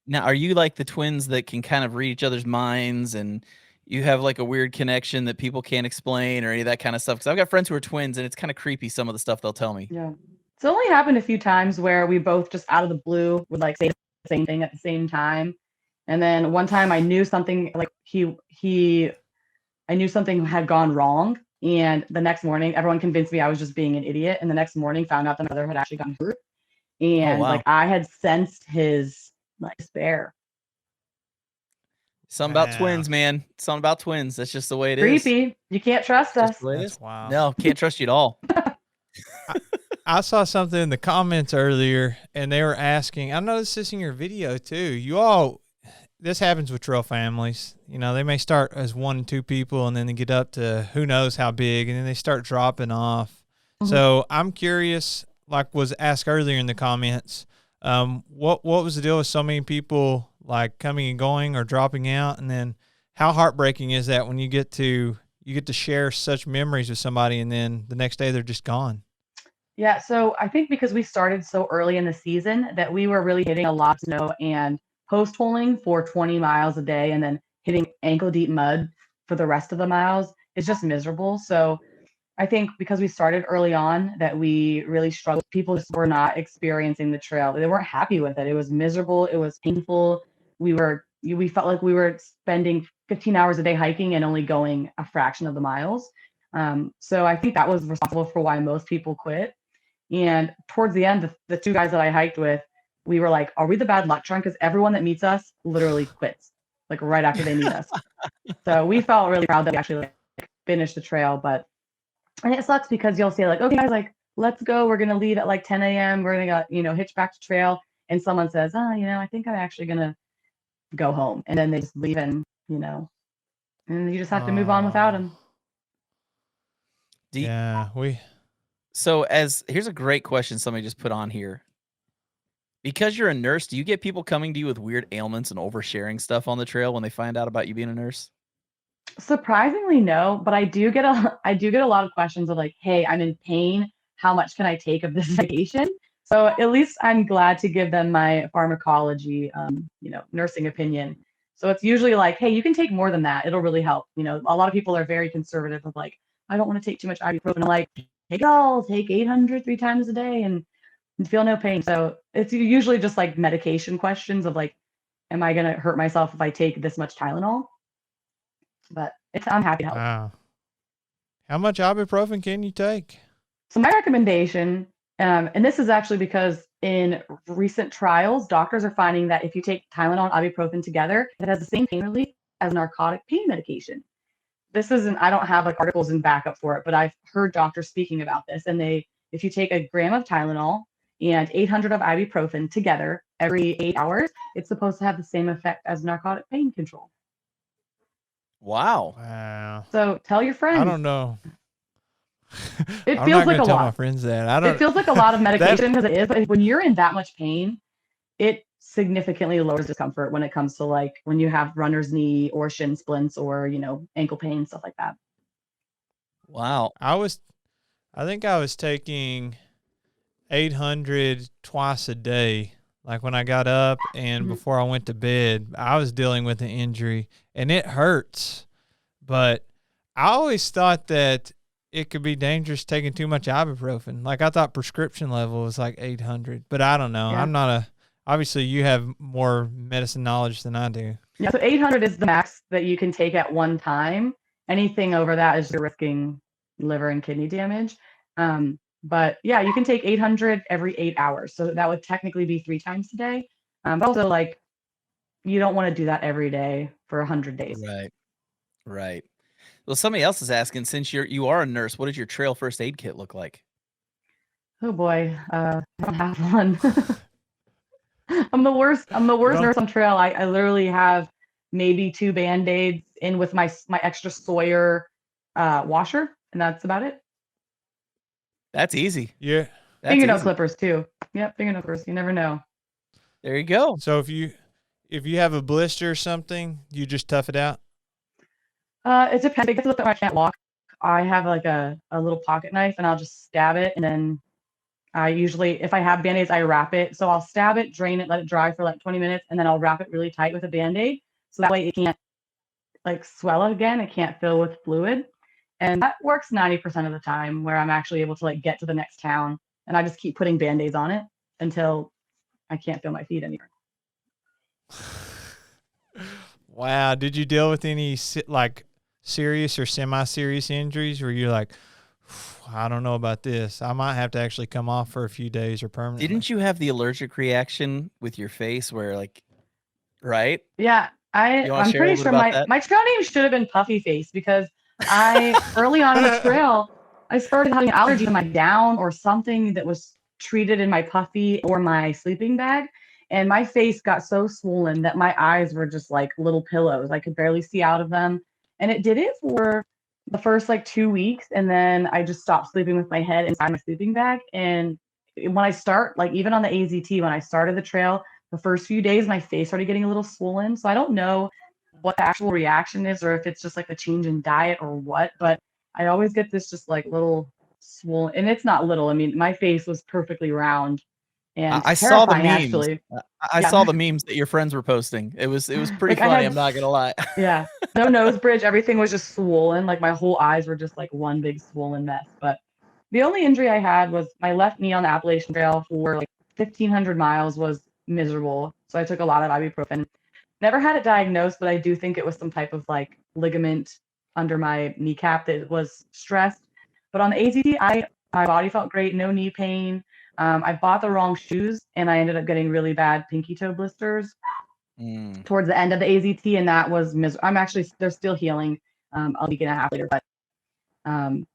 A: Now, are you like the twins that can kind of read each other's minds and you have like a weird connection that people can't explain or any of that kind of stuff? Because I've got friends who are twins and it's kind of creepy, some of the stuff they'll tell me.
C: Yeah. It's only happened a few times where we both just out of the blue would like say the same thing at the same time. And then one time I knew something like I knew something had gone wrong. And the next morning, everyone convinced me I was just being an idiot. And the next morning, found out the mother had actually gotten hurt.
A: Oh,
C: And
A: wow.
C: like I had sensed his like despair.
A: Something about
B: Wow.
A: twins, man. Something about twins. That's just the way it is.
C: Creepy. You can't trust
A: Just
C: us.
A: the way it
B: That's
A: is.
B: wild.
A: No, can't trust you at all.
B: I saw something in the comments earlier, and they were asking. I noticed this in your video too. You all, this happens with trail families. You know, they may start as 1 and 2 people, and then they get up to who knows how big, and then they start dropping off.
C: Mhm.
B: So I'm curious, like was asked earlier in the comments, what was the deal with so many people like coming and going or dropping out, and then how heartbreaking is that when you get to share such memories with somebody, and then the next day they're just gone.
C: Yeah, so I think because we started so early in the season that we were really hitting a lot of snow and post holing for 20 miles a day, and then hitting ankle deep mud for the rest of the miles is just miserable. So I think because we started early on that we really struggled. People just were not experiencing the trail. They weren't happy with it. It was miserable. It was painful. We felt like we were spending 15 hours a day hiking and only going a fraction of the miles. So I think that was responsible for why most people quit. And towards the end, the 2 guys that I hiked with, we were like, are we the bad luck charm? Because everyone that meets us literally quits, like right after they meet us. So we felt really proud that we actually like finished the trail. And it sucks because you'll say like, okay, guys, like, let's go. We're gonna leave at like 10 a.m. We're gonna hitch back to trail. And someone says, I think I'm actually gonna go home. And then they just leave, and you just have to move on without them.
A: Do you-
B: Yeah,
A: So here's a great question somebody just put on here. Because you're a nurse, do you get people coming to you with weird ailments and oversharing stuff on the trail when they find out about you being a nurse?
C: Surprisingly, no, but I do get a lot of questions of like, hey, I'm in pain. How much can I take of this medication? So at least I'm glad to give them my pharmacology, nursing opinion. So it's usually like, hey, you can take more than that. It'll really help. A lot of people are very conservative of like, I don't want to take too much ibuprofen. I'm like, take it all, take 800 3 times a day and feel no pain. So it's usually just like medication questions of like, am I going to hurt myself if I take this much Tylenol? But I'm happy to help.
B: wow. How much ibuprofen can you take?
C: So my recommendation, and this is actually because in recent trials, doctors are finding that if you take Tylenol and ibuprofen together, it has the same pain relief as narcotic pain medication. This isn't, I don't have like articles and backup for it, but I've heard doctors speaking about this. And if you take a gram of Tylenol and 800 of ibuprofen together every 8 hours, it's supposed to have the same effect as narcotic pain control.
A: Wow.
B: Wow.
C: So tell your friends.
B: I don't know.
C: It
B: I'm
C: feels
B: not
C: like
B: gonna
C: a
B: tell
C: lot.
B: my friends that.
C: It feels like a lot of medication because it is, but when you're in that much pain, it significantly lowers discomfort when it comes to like when you have runner's knee or shin splints or, ankle pain, stuff like that.
A: Wow.
B: I think I was taking 800 twice a day. Like when I got up and before I went to bed, I was dealing with an injury and it hurts. But I always thought that it could be dangerous taking too much ibuprofen. Like I thought prescription level was like 800, but I don't know.
C: Yeah.
B: I'm not obviously you have more medicine knowledge than I do.
C: Yeah, so 800 is the max that you can take at one time. Anything over that is you're risking liver and kidney damage. But yeah, you can take 800 every 8 hours. So that would technically be 3 times a day. But also like you don't want to do that every day for 100 days.
A: Right. Well, somebody else is asking, since you are a nurse, what does your trail first aid kit look like?
C: Oh boy, I don't have one. I'm the worst nurse on trail. I literally have maybe 2 Band-Aids in with my extra Sawyer washer, and that's about it.
A: That's easy.
B: Yeah.
C: Fingernail clippers too. Yep, fingernail clippers. You never know.
A: There you go.
B: So if you have a blister or something, you just tough it out?
C: It depends. Because I can't walk, I have like a little pocket knife, and I'll just stab it, and then I usually, if I have Band-Aids, I wrap it. So I'll stab it, drain it, let it dry for like 20 minutes, and then I'll wrap it really tight with a Band-Aid. So that way it can't like swell again. It can't fill with fluid. And that works 90% of the time, where I'm actually able to like get to the next town. And I just keep putting Band-Aids on it until I can't feel my feet anymore.
B: Wow. Did you deal with any like serious or semi-serious injuries where you're like, I don't know about this, I might have to actually come off for a few days or permanently?
A: Didn't you have the allergic reaction with your face where like, right?
C: Yeah, I'm pretty sure my trail name should have been Puffy Face, because early on in the trail, I started having an allergy to my down or something that was treated in my puffy or my sleeping bag. And my face got so swollen that my eyes were just like little pillows. I could barely see out of them. And it did it for the first like 2 weeks. And then I just stopped sleeping with my head inside my sleeping bag. And when I start, like even on the AZT, when I started the trail, the first few days, my face started getting a little swollen. So I don't know what the actual reaction is, or if it's just like the change in diet or what, but I always get this just like little swollen, and it's not little. I mean, my face was perfectly round and
A: I saw the memes.
C: Actually.
A: I saw the memes that your friends were posting. It was pretty
C: Like
A: funny. I'm not gonna lie.
C: Yeah, no nose bridge. Everything was just swollen. Like my whole eyes were just like one big swollen mess. But the only injury I had was my left knee on the Appalachian Trail for like 1,500 miles was miserable. So I took a lot of ibuprofen. Never had it diagnosed, but I do think it was some type of like ligament under my kneecap that was stressed. But on the AZT, my body felt great, no knee pain. I bought the wrong shoes, and I ended up getting really bad pinky toe blisters towards the end of the AZT, and that was miserable. They're still healing a week and a half later. But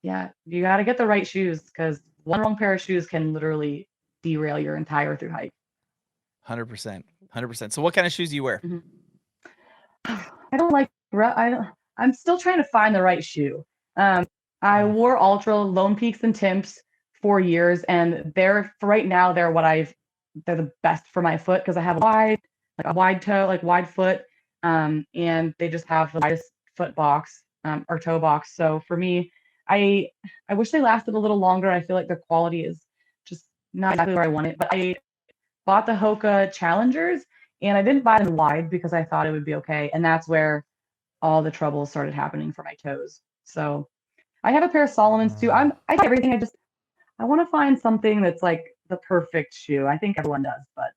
C: yeah, you got to get the right shoes, because one wrong pair of shoes can literally derail your entire through hike.
A: 100%. So what kind of shoes do you wear?
C: I don't like. I'm still trying to find the right shoe. I wore Ultra, Lone Peaks, and Timps for years, and they're the best for my foot, because I have a wide toe, like wide foot, and they just have the widest foot box or toe box. So for me, I wish they lasted a little longer. I feel like the quality is just not exactly where I want it. But I bought the Hoka Challengers, and I didn't buy them wide because I thought it would be okay, and that's where all the trouble started happening for my toes. So I have a pair of Solomons too. I got everything. I want to find something that's like the perfect shoe. I think everyone does, but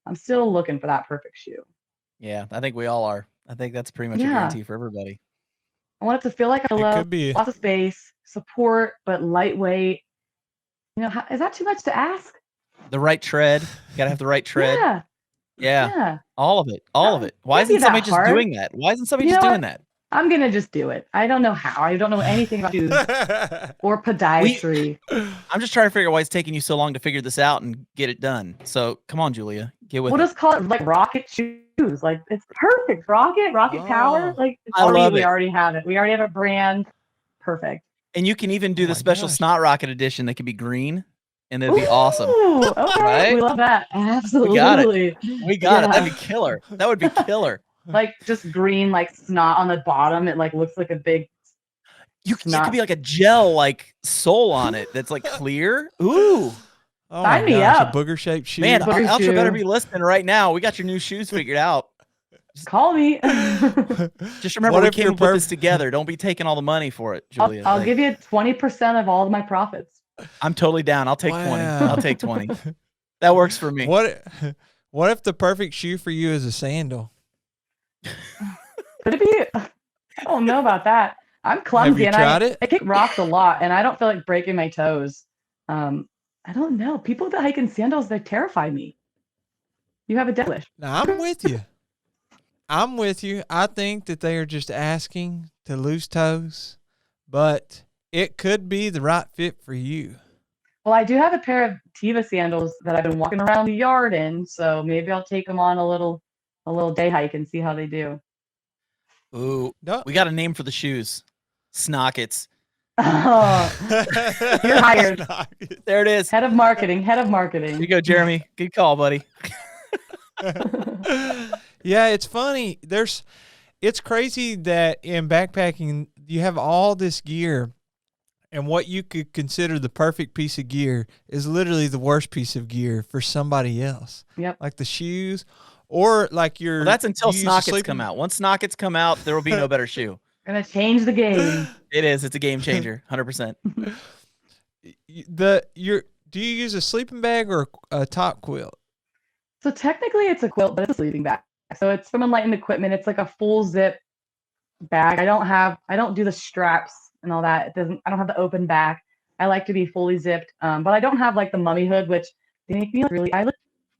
C: I'm still looking for that perfect shoe.
A: Yeah, I think we all are. I think that's pretty much a guarantee for everybody.
C: I want it to feel like I love lots of space, support, but lightweight. You know, is that too much to ask?
A: The right tread. You gotta have the right tread. Yeah. All of it. Why isn't somebody just doing that? Why isn't somebody just doing that?
C: I'm gonna just do it. I don't know how. I don't know anything about shoes or podiatry.
A: I'm just trying to figure out why it's taking you so long to figure this out and get it done. So come on, Julia, get with it.
C: We'll just call it like rocket shoes. Like it's perfect. Rocket power. Like we already have it. We already have a brand. Perfect.
A: And you can even do the special Snot Rocket edition that can be green, and it'd be awesome.
C: Okay, right? We love that. Absolutely.
A: We got it. That'd be killer. That would be killer.
C: Like just green, like snot on the bottom. It like looks like a big.
A: You could be like a gel, like sole on it that's like clear. Ooh.
B: Oh Sign me up. A booger shaped shoe.
A: Man, Ultra better be listening right now. We got your new shoes figured out.
C: Call me.
A: Just remember,
B: What
A: we
B: if
A: came
B: you're
A: up with this
B: perfect?
A: together. Don't be taking all the money for it, Julia.
C: I'll
A: Like,
C: give you 20% of all of my profits.
A: I'm totally down. I'll take 20. I'll
B: Wow.
A: take 20. That works for me.
B: What if the perfect shoe for you is a sandal?
C: Could it be? I don't know about that. I'm
B: Have
C: clumsy
B: you
C: and
B: tried it?
C: I kick rocks a lot and I don't feel like breaking my toes. I don't know. People that hike in sandals, they terrify me. You have a death wish.
B: Now, I'm with you. I'm with you. I think that they are just asking to lose toes, but it could be the right fit for you.
C: Well, I do have a pair of Tiva sandals that I've been walking around the yard in, so maybe I'll take them on a little day hike and see how they do.
A: Ooh,
B: No.
A: we got a name for the shoes. Snockets.
C: Oh, you're hired.
A: There it is.
C: Head of marketing.
A: There you go, Jeremy. Good call, buddy.
B: Yeah, it's funny. It's crazy that in backpacking you have all this gear, and what you could consider the perfect piece of gear is literally the worst piece of gear for somebody else.
C: Yep.
B: Like the shoes, or like your.
A: Well, that's until
B: you use a
A: Snockets come out. Once Snockets come out, there will be no better shoe.
C: Gonna change the game.
A: It is. It's a game changer. 100%.
B: Do you use a sleeping bag or a top quilt?
C: So technically it's a quilt, but it's a sleeping bag. So it's from Enlightened Equipment. It's like a full zip bag. I don't do the straps and all that. I don't have the open back. I like to be fully zipped. But I don't have like the mummy hood, which they make me look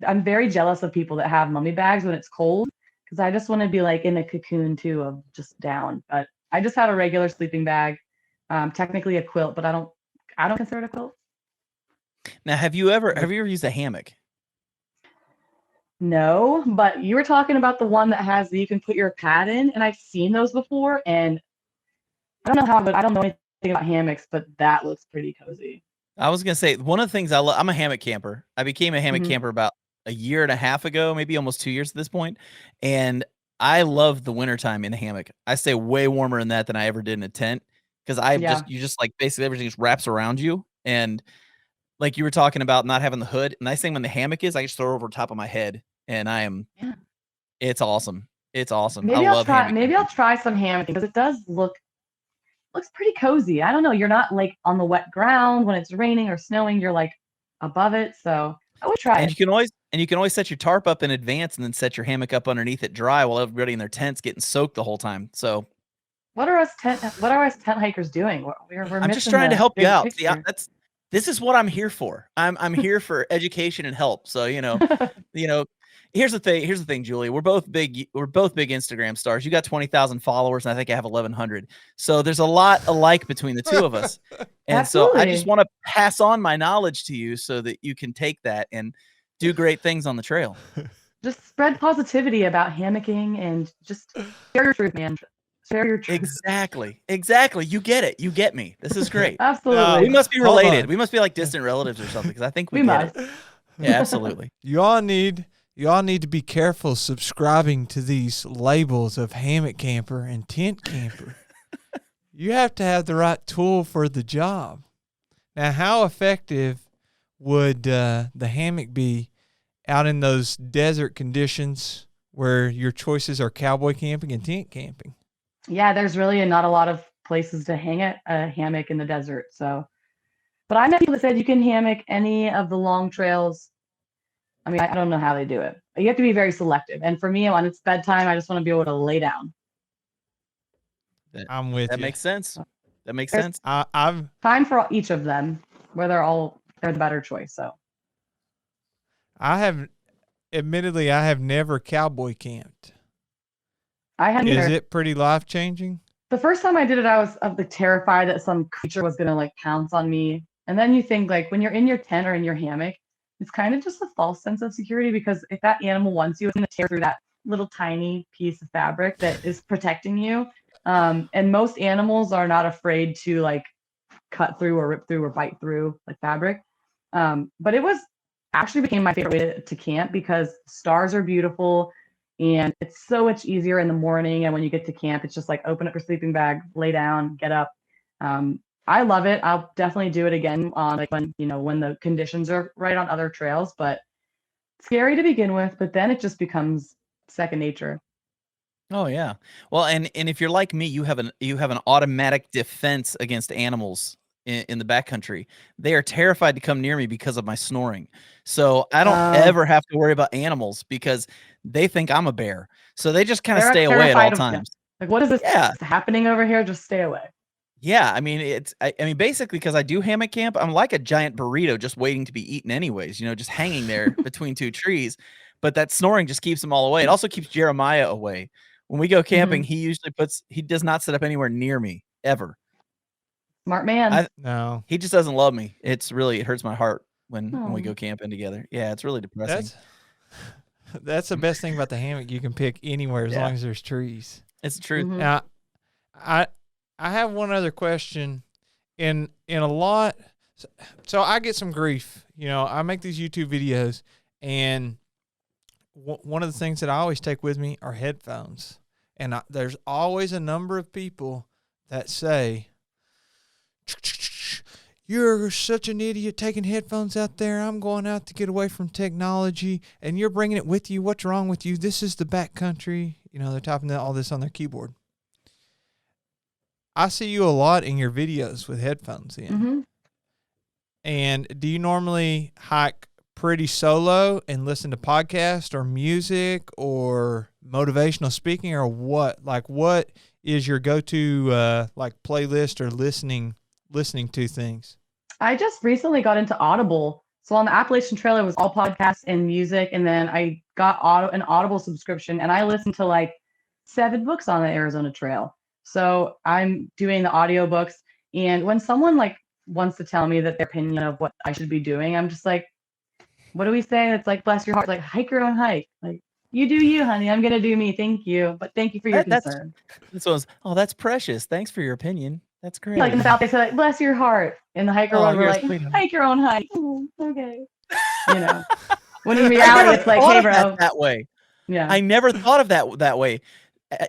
C: I'm very jealous of people that have mummy bags when it's cold, because I just want to be like in a cocoon too of just down. But I just have a regular sleeping bag. Technically a quilt, but I don't consider it a quilt.
A: Now, have you ever used a hammock?
C: No, but you were talking about the one that has you can put your pad in, and I've seen those before, and I don't know anything about hammocks, but that looks pretty cozy.
A: I was gonna say, one of the things I'm a hammock camper. I became a hammock camper about a year and a half ago, maybe almost 2 years at this point, and I love the wintertime in a hammock. I stay way warmer in that than I ever did in a tent, because you just like basically everything just wraps around you, and like you were talking about not having the hood. Nice thing when the hammock is, I just throw it over top of my head, and it's awesome. It's awesome.
C: Maybe
A: I'll
C: try some hammocking because it does looks pretty cozy. I don't know. You're not like on the wet ground when it's raining or snowing. You're like above it. So I would try it.
A: You can always set your tarp up in advance and then set your hammock up underneath it dry while everybody in their tents getting soaked the whole time. So
C: what are us tent hikers doing?
A: I'm just trying to help you out. See,
C: Picture.
A: this is what I'm here for. I'm here for education and help. So, here's the thing, Julie. We're both big Instagram stars. You got 20,000 followers, and I think I have 1,100. So there's a lot alike between the two of us. And
C: Absolutely.
A: so I just want to pass on my knowledge to you so that you can take that and do great things on the trail.
C: Just spread positivity about hammocking and just share your truth, man. Share your truth.
A: Exactly. You get it. You get me. This is great.
C: Absolutely.
A: We must be related. We must be like distant relatives or something, because I think we get
C: must.
A: it. Yeah, absolutely.
B: You all need to be careful subscribing to these labels of hammock camper and tent camper. You have to have the right tool for the job. Now, how effective would the hammock be out in those desert conditions where your choices are cowboy camping and tent camping?
C: Yeah, there's really not a lot of places to hang a hammock in the desert. So, but I know people that said you can hammock any of the long trails. I mean, I don't know how they do it. You have to be very selective. And for me, when it's bedtime, I just want to be able to lay down.
B: I'm with you.
A: That makes sense.
C: There's
B: I've
C: time for each of them, where they're the better choice. So
B: admittedly, I have never cowboy camped.
C: I hadn't either.
B: Is it pretty life-changing?
C: The first time I did it, I was terrified that some creature was going to like pounce on me. And then you think like when you're in your tent or in your hammock, it's kind of just a false sense of security, because if that animal wants you, it's going to tear through that little tiny piece of fabric that is protecting you. And most animals are not afraid to like cut through or rip through or bite through like fabric. But it actually became my favorite way to camp, because stars are beautiful and it's so much easier in the morning. And when you get to camp, it's just like open up your sleeping bag, lay down, get up. I love it. I'll definitely do it again on like when the conditions are right on other trails, but scary to begin with, but then it just becomes second nature.
A: Oh yeah. Well, and if you're like me, you have an automatic defense against animals in the backcountry. They are terrified to come near me because of my snoring. So I don't
C: Oh,
A: ever have to worry about animals because they think I'm a bear. So they just kind of
C: they're
A: stay away at all
C: terrified of you.
A: times.
C: Like, what is this
A: Yeah.
C: happening over here? Just stay away.
A: Yeah, I mean, I mean, basically, because I do hammock camp, I'm like a giant burrito just waiting to be eaten anyways, just hanging there between 2 trees, but that snoring just keeps them all away. It also keeps Jeremiah away. When we go camping,
C: Hmm.
A: he does not sit up anywhere near me, ever.
C: Smart man.
A: I
B: No,
A: He just doesn't love me. It hurts my heart when we
C: Oh.
A: go camping together. Yeah, it's really depressing.
B: that's that's the best thing about the hammock. You can pick anywhere as
A: Yeah.
B: long as there's trees.
A: It's the truth.
C: Mhm.
B: Now, I I have one other question. In a lot, so I get some grief. I make these YouTube videos, and one of the things that I always take with me are headphones. And there's always a number of people that say, "You're such an idiot taking headphones out there. I'm going out to get away from technology, and you're bringing it with you. What's wrong with you? This is the backcountry." They're typing all this on their keyboard. I see you a lot in your videos with headphones in.
C: Mhm.
B: And do you normally hike pretty solo and listen to podcasts or music or motivational speaking, or what? Like, what is your go-to like playlist or listening to things?
C: I just recently got into Audible. So on the Appalachian Trail, it was all podcasts and music, and then I got an Audible subscription, and I listened to like 7 books on the Arizona Trail. So I'm doing the audiobooks, and when someone like wants to tell me that their opinion of what I should be doing, I'm just like, what do we say? It's like, bless your heart, like hike your own hike. Like, you do you, honey. I'm gonna do me. Thank you, but thank you for your
A: That's
C: concern.
A: this one's, "Oh, that's precious. Thanks for your opinion. That's
C: Yeah, like
A: great.
C: in the South, they say like, bless your heart. In the hiker
A: Oh,
C: one, we're
A: you're a
C: like,
A: sweetheart."
C: hike your own hike. Okay. You know, when in
A: I
C: reality,
A: never
C: it's like,
A: thought
C: hey,
A: of that
C: bro.
A: that way.
C: Yeah.
A: I never thought of that way.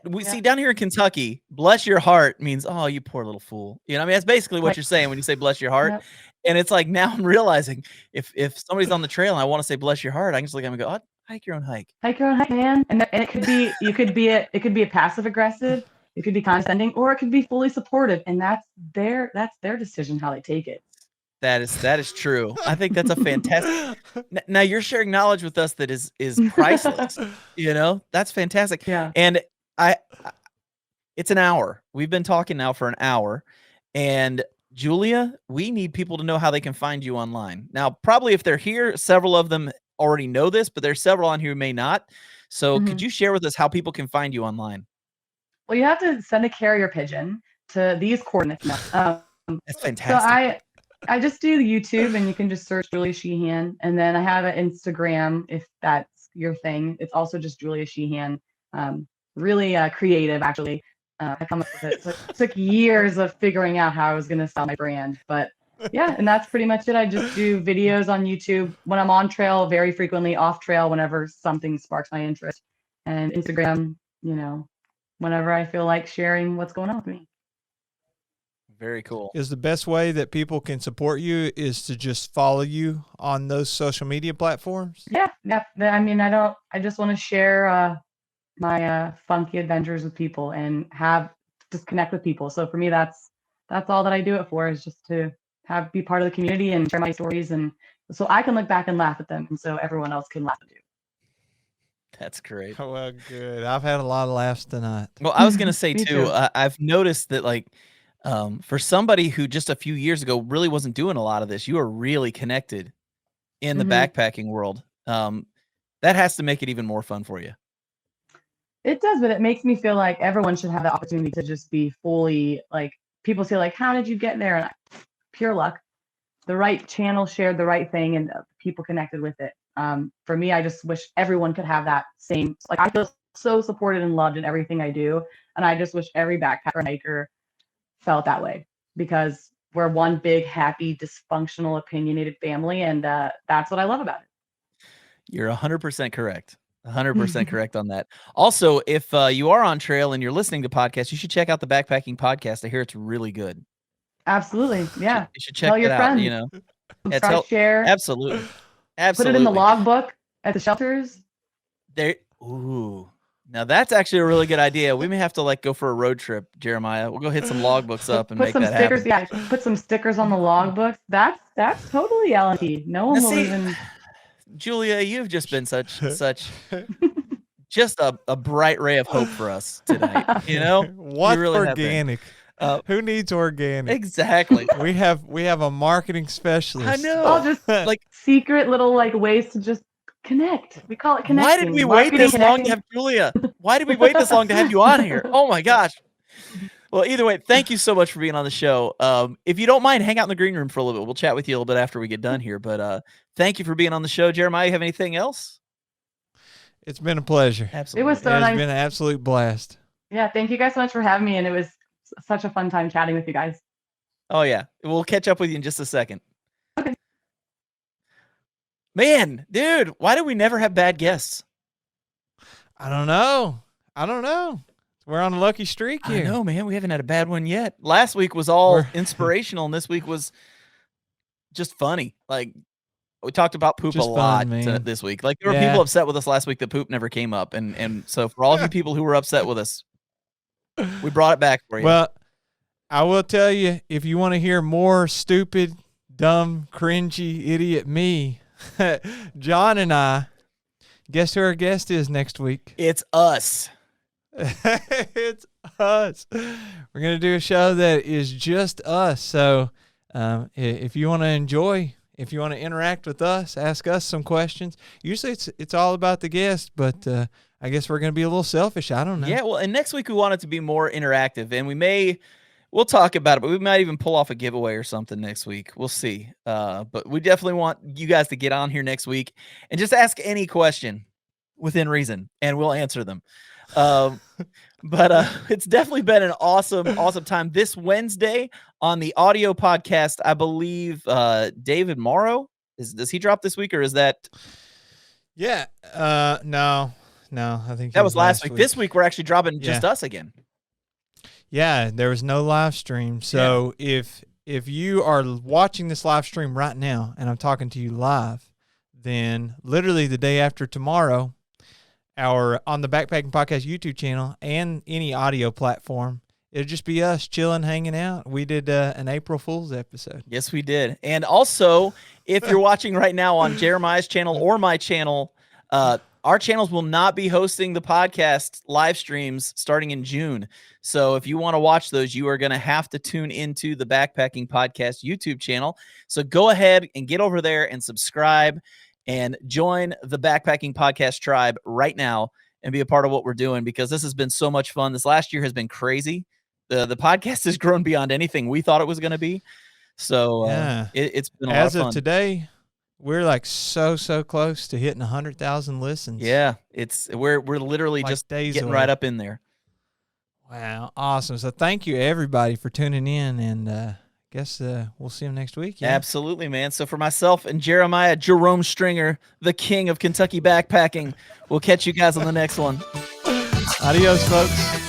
A: We
C: Yeah.
A: see down here in Kentucky, "Bless your heart" means, "Oh, you poor little fool." I mean, that's basically what
C: Like,
A: you're saying when you say "bless your heart."
C: yep.
A: And it's like now I'm realizing if somebody's on the trail and I wanna say "bless your heart," I can just look at them and go, "Oh, hike your own hike."
C: Hike your own hike, man. And it could be, it could be a passive aggressive, it could be condescending, or it could be fully supportive. And that's their decision how they take it.
A: That is true. I think that's a fantastic. Now you're sharing knowledge with us that is priceless. That's fantastic.
C: Yeah.
A: And I it's an hour. We've been talking now for an hour. And Julia, we need people to know how they can find you online. Now, probably if they're here, several of them already know this, but there's several on here who may not. So could
C: Mhm.
A: you share with us how people can find you online?
C: Well, you have to send a carrier pigeon to these coordinates now.
A: That's
C: So
A: fantastic.
C: I just do YouTube, and you can just search Julia Sheehan, and then I have an Instagram if that's your thing. It's also just Julia Sheehan. Really creative, actually. I come up with it. So it took years of figuring out how I was going to sell my brand, but yeah, and that's pretty much it. I just do videos on YouTube when I'm on trail, very frequently off trail whenever something sparks my interest, and Instagram, whenever I feel like sharing what's going on with me.
A: Very cool.
B: Is the best way that people can support you is to just follow you on those social media platforms?
C: Yeah, yeah. I mean, I just want to share my funky adventures with people and just connect with people. So for me, that's all that I do it for, is just to be part of the community and share my stories, and so I can look back and laugh at them, and so everyone else can laugh too.
A: That's great.
B: Oh, well, good. I've had a lot of laughs tonight.
A: Well, I was gonna say
C: Me
A: too,
C: too.
A: I've noticed that for somebody who just a few years ago really wasn't doing a lot of this, you are really connected in the
C: Hmm.
A: backpacking world. That has to make it even more fun for you.
C: It does, but it makes me feel like everyone should have the opportunity to just be fully like, people say like, how did you get there? And pure luck. The right channel shared the right thing, and people connected with it. For me, I just wish everyone could have that same, like, I feel so supported and loved in everything I do. And I just wish every backpacker and hiker felt that way, because we're one big, happy, dysfunctional, opinionated family. And that's what I love about
A: You're 100% correct. 100%
C: it.
A: correct on that. Also, if you are on trail and you're listening to podcasts, you should check out the Backpacking Podcast. I hear it's really good.
C: Absolutely. Yeah.
A: You should check
C: Tell your
A: that out,
C: friends,
A: It's
C: subscribe, share,
A: absolutely.
C: put it in the
A: Absolutely.
C: logbook at the shelters.
A: There ooh. Now that's actually a really good idea. We may have to like go for a road trip, Jeremiah. We'll go hit some logbooks up and
C: Put
A: make
C: some
A: that
C: stickers.
A: happen.
C: Yeah, put some stickers on the logbooks. That's totally LT. No one
A: Now,
C: will
A: see,
C: even.
A: Julia, you've just been such just a bright ray of hope for us tonight. You know,
B: What's
A: you really have been.
B: organic? Who needs organic?
A: Exactly.
B: We have a marketing specialist.
A: I know.
C: All just
A: Like,
C: secret little like ways to just connect. We call it connecting.
A: why did we wait
C: Marketing
A: this long to
C: connecting.
A: have Julia? Why did we wait this long to have you on here? Oh my gosh. Well, either way, thank you so much for being on the show. If you don't mind, hang out in the green room for a little bit. We'll chat with you a little bit after we get done here. But thank you for being on the show, Jeremiah. You have anything else?
B: It's been a pleasure.
A: Absolutely.
C: It was so
B: It's
C: nice.
B: been an absolute blast.
C: Yeah, thank you guys so much for having me, and it was such a fun time chatting with you guys.
A: Oh yeah, we'll catch up with you in just a second.
C: Okay.
A: Man, dude, why do we never have bad guests?
B: I don't know. We're on a lucky streak here.
A: I know, man. We haven't had a bad one yet. Last week was all
B: We're-
A: inspirational, and this week was just funny. Like, we talked about poop
B: Just
A: a
B: fun,
A: lot
B: man.
A: this week. Like, there were
B: Yeah.
A: people upset with us last week that poop never came up, and so for all of you people who were upset with us, we brought it back for you.
B: Well, I will tell you, if you want to hear more stupid, dumb, cringy, idiot me, John and I, guess who our guest is next week?
A: It's us.
B: It's us. We're going to do a show that is just us. So if you want to enjoy, if you want to interact with us, ask us some questions. Usually it's all about the guest, but I guess we're going to be a little selfish. I don't know.
A: Yeah, well, and next week we want it to be more interactive, and we'll talk about it, but we might even pull off a giveaway or something next week. We'll see. But we definitely want you guys to get on here next week and just ask any question within reason, and we'll answer them. But it's definitely been an awesome time. This Wednesday on the audio podcast, I believe David Morrow, does he drop this week, or is that?
B: Yeah. No, I think
A: That was last week. This week we're actually dropping just us again.
B: Yeah, there was no live stream. So if you are watching this live stream right now and I'm talking to you live, then literally the day after tomorrow, on the Backpacking Podcast YouTube channel and any audio platform, it'll just be us chilling, hanging out. We did an April Fool's episode.
A: Yes, we did. And also, if you're watching right now on Jeremiah's channel or my channel, our channels will not be hosting the podcast live streams starting in June. So if you want to watch those, you are going to have to tune into the Backpacking Podcast YouTube channel. So go ahead and get over there and subscribe and join the Backpacking Podcast tribe right now and be a part of what we're doing, because this has been so much fun. This last year has been crazy. The podcast has grown beyond anything we thought it was going to be. So it's been a lot of fun.
B: As of today, we're like so close to hitting 100,000 listens.
A: Yeah, we're literally
B: Like
A: just
B: days
A: getting
B: away.
A: right up in there.
B: Wow, awesome. So thank you everybody for tuning in, and guess we'll see them next week. Yeah?
A: Absolutely, man. So for myself and Jeremiah Jerome Stringer, the king of Kentucky backpacking, we'll catch you guys on the next one.
B: Adios, folks.